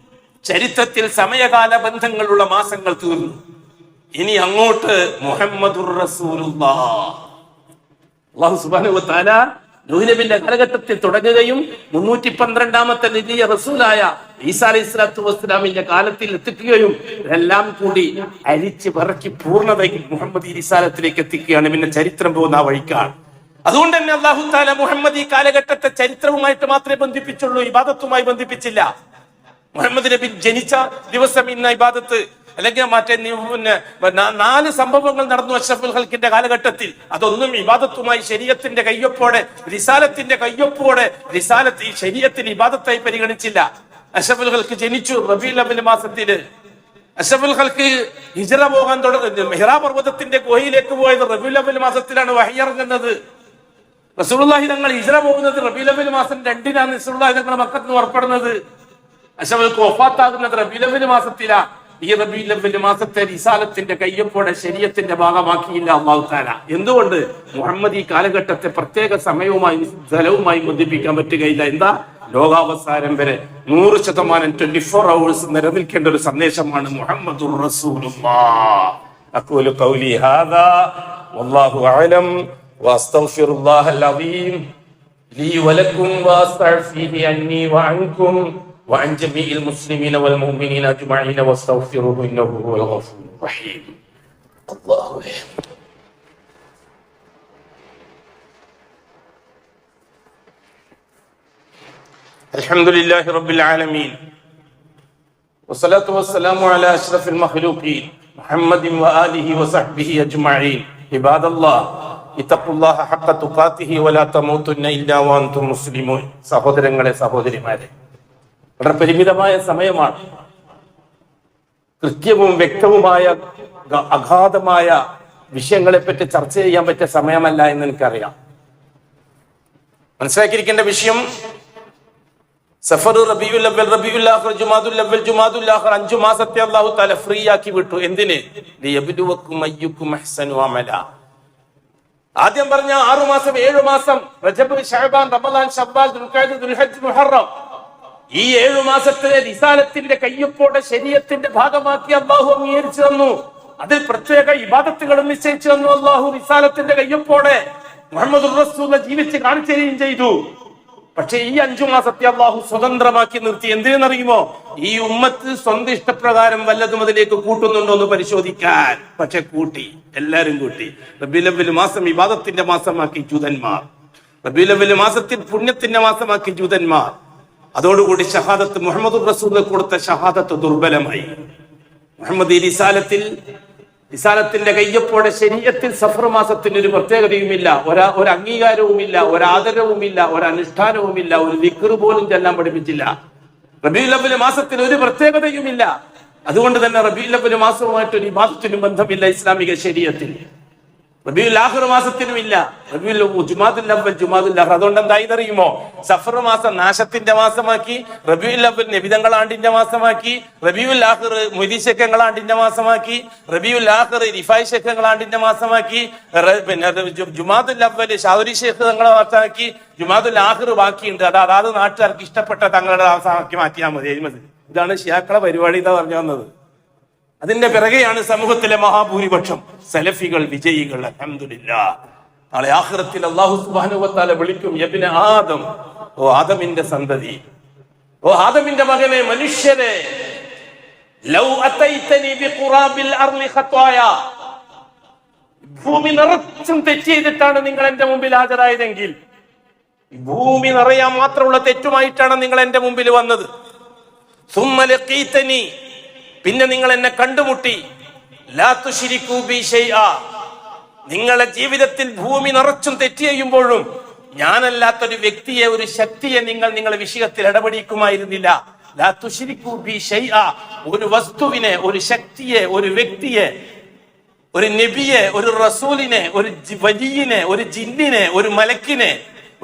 ചരിത്രത്തിൽ സമയകാല ബന്ധങ്ങളുള്ള മാസങ്ങൾ തീർന്നു. ഇനി അങ്ങോട്ട് മുഹമ്മദുർ റസൂലുള്ളാഹ്. അല്ലാഹു സുബ്ഹാനഹു വ തആല നൂഹ് നബിയുടെ കാലഘട്ടത്തിൽ തുടങ്ങുകയും 312ാമത്തെ നബിയ റസൂലായ ഈസാ അലൈഹി സ്വലാത്തു വസ്സലാമിന്റെ കാലത്തിൽ എത്തിക്കുകയും എല്ലാം കൂടി അരിച്ച് പറക്കി പൂർണ്ണതയിൽ മുഹമ്മദി റിസാലത്തിലേക്ക് എത്തിക്കുകയാണ്. പിന്നെ ചരിത്രം പോകുന്ന ആ വഴിക്കാണ്. അതുകൊണ്ട് തന്നെ അല്ലാഹു തആല മുഹമ്മദ് ഈ കാലഘട്ടത്തെ ചരിത്രവുമായിട്ട് മാത്രമേ ബന്ധിപ്പിച്ചുള്ളൂ, ഇബാദത്തുമായി ബന്ധിപ്പിച്ചില്ല. മുഹമ്മദ് നബി ജനിച്ച ദിവസം ഇന്ന ഇബാദത്ത്, അല്ലെങ്കിൽ മറ്റേ 4 സംഭവങ്ങൾ നടന്നു അഷ്റഫുൽ ഖൽഖിന്റെ കാലഘട്ടത്തിൽ. അതൊന്നും ഇബാദത്തുമായി ശരീഅത്തിന്റെ കയ്യൊപ്പോടെ, റിസാലത്തിന്റെ കയ്യൊപ്പോടെ റിസാലത്ത് ഈ ശരീഅത്തിന് ഇബാദത്തായി പരിഗണിച്ചില്ല. അഷ്റഫുൽ ഖൽഖ് ജനിച്ചു റബീഉൽ അവ്വൽ മാസത്തില്. അഷ്റഫുൽ ഖൽഖ് ഹിജ്റ പോകാൻ തുടങ്ങുന്നത്, ഹിറാ പർവ്വതത്തിന്റെ ഗുഹയിലേക്ക് പോയത് റബീഉൽ അവ്വൽ മാസത്തിലാണ് വഹി ഇറങ്ങുന്നത്. റസൂലുള്ളാഹി തങ്ങൾ ഹിജ്റ പോകുന്നത് റബീഉൽ അവ്വൽ മാസം 2-നാണ്. റസൂലുള്ളാഹി തങ്ങൾ മക്കത്ത് നിന്ന് പുറപ്പെടുന്നത്. അഷ്റഫുൽ ഖൽഖ് വഫാത്താകുന്നത് റബീഉൽ അവ്വൽ മാസത്തിലാണ്. ഈ റബീഉൽ അവ്വൽ മാസത്തെ റിസാലത്തിന്റെ കയ്യൊപ്പോടെ ശരീഅത്തിന്റെ ഭാഗമാക്കിയില്ല അല്ലാഹു തആല. എന്തുകൊണ്ട്? മുഹമ്മദ് ഈ കാലഘട്ടത്തെ പ്രത്യേക സമയവുമായി സ്ഥലവുമായി ബന്ധിപ്പിക്കാൻ പറ്റുകയില്ല. എന്താ? ലോകാവസാനം വരെ 100% 24 hours നിലനിൽക്കേണ്ട ഒരു സന്ദേശമാണ് മുഹമ്മദുർ റസൂലുള്ളാഹ്. അഖൂലു ഖൗലി ഹാദാ വല്ലാഹു അഅലം വഅസ്തഗ്ഫിറുല്ലാഹൽ അദീം ലീ വലക്കും വഅസ്തഗ്ഫിഹി അന്നി വഅൻകും وعن جميع المسلمين والمؤمنين أجمعين واستغفروه إنه هو الغفور الرحيم. الله الحمد لله رب العالمين والصلاة والسلام على أشرف المخلوقين محمد وآله وصحبه أجمعين. عباد الله اتقوا الله حق تقاته ولا تموتن إلا وأنتم مسلمون. സഹോദരങ്ങളെ, സഹോദരിമാരെ, വളരെ പരിമിതമായ സമയമാണ്. കൃത്യവും വ്യക്തവുമായ അഗാധമായ വിഷയങ്ങളെ പറ്റി ചർച്ച ചെയ്യാൻ പറ്റിയ സമയമല്ല എന്ന് എനിക്കറിയാം. മനസ്സിലാക്കിയിരിക്കേണ്ട വിഷയം, സഫർ, റബീഉൽ അവ്വൽ, റബീഉൽ ആഖിർ, ജുമാദുൽ അവ്വൽ, ജുമാദുൽ ആഖിർ 5 മാസത്തെ അല്ലാഹു തആല ഫ്രീ ആക്കി വിട്ടു. എന്തിന്? ലിയബ്ലുവക്കും അയ്യുക്കും അഹ്സനു അമല. ആദ്യം പറഞ്ഞ 6 മാസം, 7 മാസം, റജബ്, ശഅബാൻ, റമളാൻ, ശവ്വാൽ, ദുൽഖഅദ, ദുൽഹജ്ജ്, മുഹറം. ഈ 7 മാസത്തിലെ റിസാലത്തിന്റെ കയ്യൊപ്പോടെ ശരീഅത്തിന്റെ ഭാഗമാക്കി അള്ളാഹു അംഗീകരിച്ചു തന്നു. അതിൽ പ്രത്യേക ഇബാദത്തുകൾ നിശ്ചയിച്ചു തന്നു അള്ളാഹു റിസാലത്തിന്റെ കയ്യൊപ്പോടെ. മുഹമ്മദുർ റസൂൽ ജീവിച്ച് കാണിച്ചു തരികയും ചെയ്തു. പക്ഷെ ഈ 5 മാസത്തെ അള്ളാഹു സ്വതന്ത്രമാക്കി നിർത്തി. എന്തിനെന്നറിയുമോ? ഈ ഉമ്മത്ത് സ്വന്തം ഇഷ്ടപ്രകാരം വല്ലതും അതിലേക്ക് കൂട്ടുന്നുണ്ടോ എന്ന് പരിശോധിക്കാൻ. പക്ഷെ കൂട്ടി, എല്ലാരും കൂട്ടി. റബീഉൽ അവ്വൽ മാസം ഇബാദത്തിന്റെ മാസമാക്കി ജൂതന്മാർ. റബീഉൽ അവ്വൽ മാസത്തിൽ പുണ്യത്തിന്റെ മാസമാക്കി ജൂതന്മാർ. അതോടുകൂടി ഷഹാദത്ത് മുഹമ്മദുർ റസൂൽ കൊടുത്ത ഷഹാദത്ത് ദുർബലമായി. മുഹമ്മദ് ഈ റിസാലത്തിന്റെ കയ്യൊപ്പോടെ ശരീഅത്തിൽ സഫർ മാസത്തിന് ഒരു പ്രത്യേകതയുമില്ല, ഒരു അംഗീകാരവുമില്ല, ഒരു ആദരവുമില്ല, ഒരു അനുഷ്ഠാനവുമില്ല, ഒരു ദിക്ർ പോലും ചെല്ലാൻ പഠിപ്പിച്ചില്ല. റബീഉൽ അവ്വൽ മാസത്തിന് ഒരു പ്രത്യേകതയുമില്ല. അതുകൊണ്ട് തന്നെ റബീഉൽ അവ്വൽ മാസവുമായിട്ട് ഒരു ഇബാദത്തിനും ബന്ധമില്ല ഇസ്ലാമിക ശരീഅത്തിൽ. റബീഉൽ ആഖിർ മാസത്തിനുമില്ല. ജുമാദുൽ അവ്വൽ, ജുമാദുൽ ആഖിർ. അതുകൊണ്ട് എന്തായി അറിയുമോ? സഫർ മാസം നാശത്തിന്റെ മാസമാക്കി, റബീഉൽ അവ്വൽ നബിതങ്ങളാണ്ടിന്റെ മാസമാക്കി, റബീഉൽ ആഖിർ മൊയ്തീശക്കങ്ങളാണ്ടിന്റെ മാസമാക്കി, റബീഉൽ ആഖിർ റിഫായി ശേഖങ്ങളാണ്ടിന്റെ മാസമാക്കി, പിന്നെ ജുമാദുൽ അവ്വൽ ഷാദുരി ശേഖ് തങ്ങളെ മാസമാക്കി, ജുമാദുൽ ആഖിർ ബാക്കിയുണ്ട്. അതാത് നാട്ടുകാർക്ക് ഇഷ്ടപ്പെട്ട തങ്ങളുടെ മാസമാക്കി മാറ്റിയാൽ മതി. ഇതാണ് ശിയാക്കളെ പരിപാടി എന്ന് പറഞ്ഞു വന്നത്. അതിന്റെ പിറകെയാണ് സമൂഹത്തിലെ മഹാഭൂരിപക്ഷം സലഫികൾ വിജയികൾ. അൽഹംദുലില്ലാഹ്. നാളെ ആഖിറത്തിൽ അല്ലാഹു സുബ്ഹാനഹു വ തആല വിളിക്കും, യബ്ന ആദം, ഓ ആദമിന്റെ സന്തതി, ഓ ആദമിന്റെ മകനെ, മനുഷ്യരെ, ലൗ അതൈതനി ബിഖുറാബിൽ അർളി ഖത്വായ, ഭൂമി നിറച്ചും തെറ്റ് ചെയ്തിട്ടാണ് നിങ്ങൾ എന്റെ മുമ്പിൽ ഹാജരായതെങ്കിൽ, ഭൂമി നിറയാൻ മാത്രമുള്ള തെറ്റുമായിട്ടാണ് നിങ്ങൾ എന്റെ മുമ്പിൽ വന്നത്. സുമ്മ ലഖീതനി, പിന്നെ നിങ്ങൾ എന്നെ കണ്ടുമുട്ടി, ലാ തുശ്രികൂ ബി ശൈആ, നിങ്ങളുടെ ജീവിതത്തിൽ ഭൂമി നിറച്ചും തെറ്റ് ചെയ്യുമ്പോഴും ഞാനല്ലാത്തൊരു വ്യക്തിയെ, ഒരു ശക്തിയെ നിങ്ങളുടെ വിഷയത്തിൽ ഇടപെടിക്കുമായിരുന്നില്ല. ലാ തുശ്രികൂ ബി ശൈആ, ഒരു വസ്തുവിനെ, ഒരു ശക്തിയെ, ഒരു വ്യക്തിയെ, ഒരു നബിയെ, ഒരു റസൂലിനെ, ഒരു വലിയനെ, ഒരു ജിന്നിനെ, ഒരു മലക്കിനെ,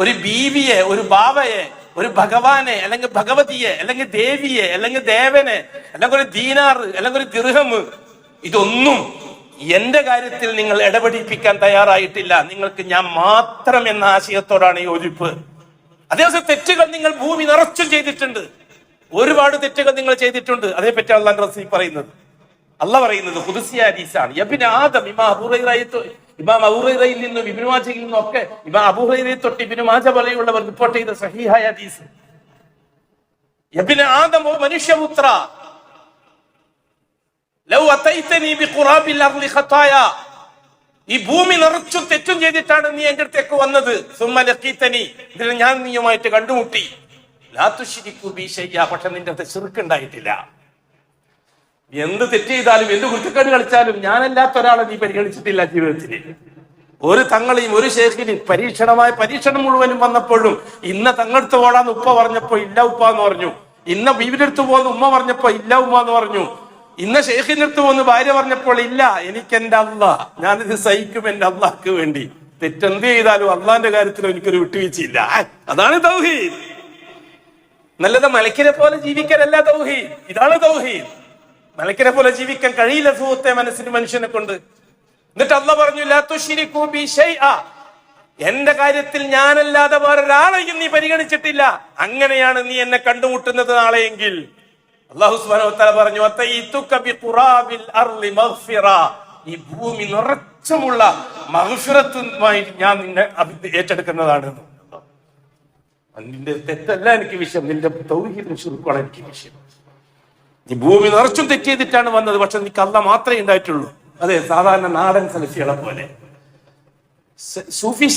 ഒരു ബീവിയെ, ഒരു ബാവയെ, ഒരു ഭഗവാനെ, അല്ലെങ്കിൽ ഭഗവതിയെ, അല്ലെങ്കിൽ ദേവിയെ, അല്ലെങ്കിൽ ദേവനെ, അല്ലെങ്കിൽ ഒരു ദീനാർ, അല്ലെങ്കിൽ ഒരു ദിർഹം, ഇതൊന്നും എന്റെ കാര്യത്തിൽ നിങ്ങൾ ഇടപെടിപ്പിക്കാൻ തയ്യാറായിട്ടില്ല. നിങ്ങൾക്ക് ഞാൻ മാത്രം എന്ന ആശയത്തോടാണ് യോജിപ്പ്. അതേസമയം തെറ്റുകൾ നിങ്ങൾ ഭൂമി നിറച്ചും ചെയ്തിട്ടുണ്ട്. ഒരുപാട് തെറ്റുകൾ നിങ്ങൾ ചെയ്തിട്ടുണ്ട്. അതേപറ്റി അള്ളാഹു റസൂൽ പറയുന്നത്, അള്ളാഹ് പറയുന്നത് ഖുദ്സിയ ഹദീസാണ്. യബ്ന ആദം, ഇമാം അബൂ ഹുറൈറയിൽ നിന്നും ഇബ്നു മാജയിൽ നിന്നും ഒക്കെ, ഇമാം അബൂ ഹുറൈറയെ തൊട്ട് ഇബ്നു മാജ വരെയുള്ളവർ റിപ്പോർട്ട് ചെയ്ത സഹീഹായ ഹദീസ്. യബ്ന ആദം, ഓ മനുഷ്യപുത്ര, ലൗ അതൈതനി ബിഖുറാബിൽ അർളി ഖതായ, ഈ ഭൂമി നിറച്ചും തെറ്റും ചെയ്തിട്ടാണ് നീ എന്റെ അടുത്തേക്ക് വന്നത്. സുമ്മ ലഖീതനി, ഇതിൽ ഞാൻ നീയുമായിട്ട് കണ്ടുമുട്ടി. ലാ തുശ്രികൂ ബി ശൈആ, പക്ഷെ നിന്റെ അടുത്ത് ശിർക്ക് ഉണ്ടായിട്ടില്ല. എന്ത് തെറ്റ് ചെയ്താലും, എന്ത് കുറ്റക്കേട് കളിച്ചാലും ഞാനല്ലാത്ത ഒരാളെ നീ പരിഗണിച്ചിട്ടില്ല ജീവിതത്തിൽ. ഒരു തങ്ങളെയും ഒരു ശേഖിനെയും പരീക്ഷണം മുഴുവനും വന്നപ്പോഴും, ഇന്ന തങ്ങളടുത്ത് പോടാന്ന് ഉപ്പ പറഞ്ഞപ്പോ ഇല്ല ഉപ്പ എന്ന് പറഞ്ഞു, ഇന്ന ബീവിന്റെ അടുത്ത് പോകുന്ന ഉമ്മ പറഞ്ഞപ്പോ ഇല്ല ഉമ്മ എന്ന് പറഞ്ഞു, ഇന്ന ശേഖിന്റെ അടുത്ത് പോകുന്ന ഭാര്യ പറഞ്ഞപ്പോൾ ഇല്ല, എനിക്ക് എന്റെ അള്ളാഹ്, ഞാനിത് സഹിക്കും എന്റെ അള്ളാഹ്ക്ക് വേണ്ടി. തെറ്റെന്ത് ചെയ്താലും അള്ളാന്റെ കാര്യത്തിൽ എനിക്കൊരു വിട്ടുവീഴ്ചയില്ല. അതാണ് തൗഹീദ്. നല്ലത് മലക്കിനെ പോലെ ജീവിക്കാനല്ല തൗഹീദ്, ഇതാണ് തൗഹീദ്. മലക്കിനെ പോലെ ജീവിക്കാൻ കഴിയില്ല സുഹൃത്തെ മനുഷ്യനെ കൊണ്ട്. എന്നിട്ട് അള്ളാഹ് പറഞ്ഞു, ലാ തുശ്രികൂ ബി ശൈആ, എന്റെ കാര്യത്തിൽ ഞാനല്ലാതെ വേറൊരാളെയും നീ പരിഗണിച്ചിട്ടില്ല. അങ്ങനെയാണ് നീ എന്നെ കണ്ടുമുട്ടുന്നത് നാളെയെങ്കിൽ. അല്ലാഹു സുബ്ഹാനഹു വ തആല പറഞ്ഞു, അതൈതുക ബിഖുറാബിൽ അർളി മഗ്ഫിറ, ഈ ഭൂമി നിറച്ചുമുള്ള മഗ്ഫിറത്തുമായി ഞാൻ നിന്നെ ഏറ്റെടുക്കുന്നതാണ്. നിന്റെ തെറ്റല്ല എനിക്ക് വിഷയം, നിന്റെ തൗഹീദും ശിർക്കുമാണ് എനിക്ക് വിഷയം. ഈ ഭൂമി നിറച്ചും തെറ്റ് ചെയ്തിട്ടാണ് വന്നത്, പക്ഷെ നിനക്ക് അല്ലാഹ് മാത്രമേ ഉണ്ടായിട്ടുള്ളൂ. അതെ, സാധാരണ നാടൻ സലഫികളെ പോലെ, സൂഫി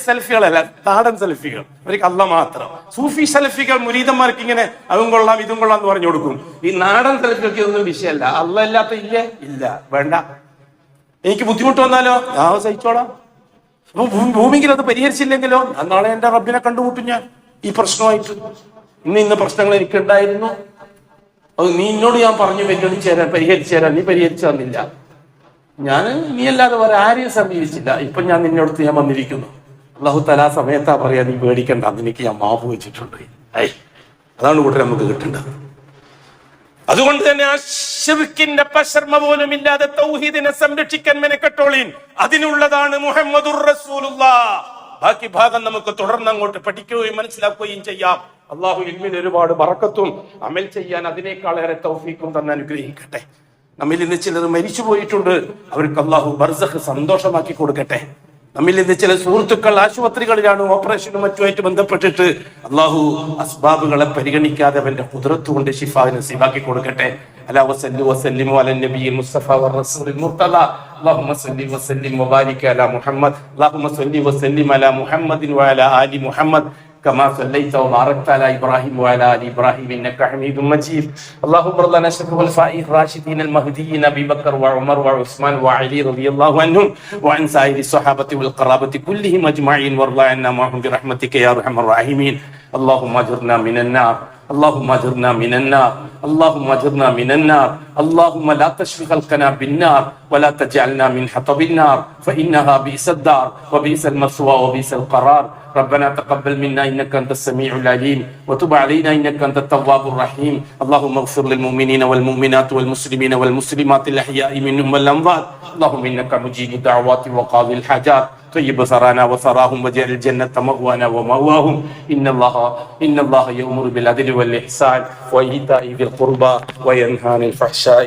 സലഫികളല്ല, നാടൻ സലഫികൾ, അവർക്ക് അല്ലാഹ് മാത്രം. സൂഫി സലഫികൾ മുരീദന്മാർക്ക് ഇങ്ങനെ അതും കൊള്ളാം ഇതും കൊള്ളാം എന്ന് പറഞ്ഞു കൊടുക്കും. ഈ നാടൻ സലഫികൾക്ക് ഇതൊന്നും വിഷയമല്ല. അല്ലാഹ് ഇല്ലാത്ത ഇല്ലേ, ഇല്ല, വേണ്ട. എനിക്ക് ബുദ്ധിമുട്ട് വന്നാലോ ഞാൻ സഹിച്ചോളാം. അപ്പൊ ഭൂമിയിൽ അത് പരിഹരിച്ചില്ലെങ്കിലോ, നാളെ എന്റെ റബ്ബിനെ കണ്ടുമുട്ടും ഞാൻ ഈ പ്രശ്നമായിട്ട്. ഇന്ന പ്രശ്നങ്ങൾ എനിക്കുണ്ടായിരുന്നു, അത് നീ ഞാൻ പറഞ്ഞു പരിഹരിച്ചു തരാൻ, നീ പരിഹരിച്ചു തന്നില്ല. ഞാൻ നീ അല്ലാതെ വേറെ ആരെയും സമീപിച്ചില്ല. ഇപ്പൊ ഞാൻ നിന്നോടത്ത് ഞാൻ വന്നിരിക്കുന്നു. അല്ലാഹു തആല സമയത്താ പറയാ, നീ പേടിക്കണ്ട, നിനക്ക് ഞാൻ മാപ്പ് വെച്ചിട്ടുണ്ട്. അതാണ് കൂടെ നമുക്ക് കിട്ടേണ്ടത്. അതുകൊണ്ട് തന്നെ ആ ശിർക്കിന്റെ പശർമ പോലും ഇല്ലാതെ തൗഹീദിനെ സംരക്ഷിക്കാൻ മെനക്കെട്ടോളീൻ. അതിനുള്ളതാണ് മുഹമ്മദുർ റസൂലുള്ളാഹ്. ബാക്കി ഭാഗം നമുക്ക് തുടർന്ന് അങ്ങോട്ട് പഠിക്കുകയും മനസ്സിലാക്കുകയും ചെയ്യാം. അള്ളാഹു ഇൽമിൽ ഒരുപാട് ബറക്കത്തും അമൽ ചെയ്യാൻ അതിനേക്കാളേറെ തൗഫീഖും തന്നെ അനുഗ്രഹിക്കട്ടെ. നമ്മിൽ നിന്ന് ചിലർ മരിച്ചു പോയിട്ടുണ്ട്, അവർക്ക് അള്ളാഹു ബർസഖ് സന്തോഷമാക്കി കൊടുക്കട്ടെ. നമ്മിൽ നിന്ന് ചില സുഹൃത്തുക്കൾ ആശുപത്രികളിലാണ്, ഓപ്പറേഷനും മറ്റുമായിട്ട് ബന്ധപ്പെട്ടിട്ട് അള്ളാഹു അസ്ബാബുകളെ പരിഗണിക്കാതെ അവന്റെ ഖുദ്റത്ത് കൊണ്ട് ശിഫാ നസീബാക്കി കൊടുക്കട്ടെ. അലാ വസല്ലി വസല്ലിമു അലൻ നബിയിൽ മുസ്തഫ വറസൂലിൽ മുർത്തദ അല്ലാഹുമ്മ സല്ലി വസല്ലിം വബാരിക അലാ മുഹമ്മദ് അല്ലാഹുമ്മ സല്ലി വസല്ലിം അലാ മുഹമ്മദിൻ വഅലാ ആലി മുഹമ്മദ് كما صليت وباركت على ابراهيم وعلى ال ابراهيم انك حميد مجيد. اللهم ارض عن الخلفاء الراشدين المهديين ابي بكر وعمر وعثمان وعلي رضي الله عنهم وعن سائر الصحابه والقرابه كلهم اجمعين وارض عنا معهم برحمتك يا ارحم الراحمين. اللهم اجرنا من النار، اللهم اجرنا من النار، اللهم اجرنا من النار. اللهم لا تشفي خلقنا بالنار ولا تجعلنا من حطب النار فانها بئس الدار وبئس المثوى وبئس القرار. ربنا تقبل منا انك انت السميع العليم وتب علينا انك انت التواب الرحيم. اللهم اغفر للمؤمنين والمؤمنات والمسلمين والمسلمات الاحياء منهم والاموات. اللهم انك مجيب الدعوات وقاضي الحاجات. طيب ثرانا وثراهم واجعل الجنة مأوانا ومأواهم. إن الله يأمر بالعدل والإحسان وإيتاء ذي القربى وينهى عن الفحشاء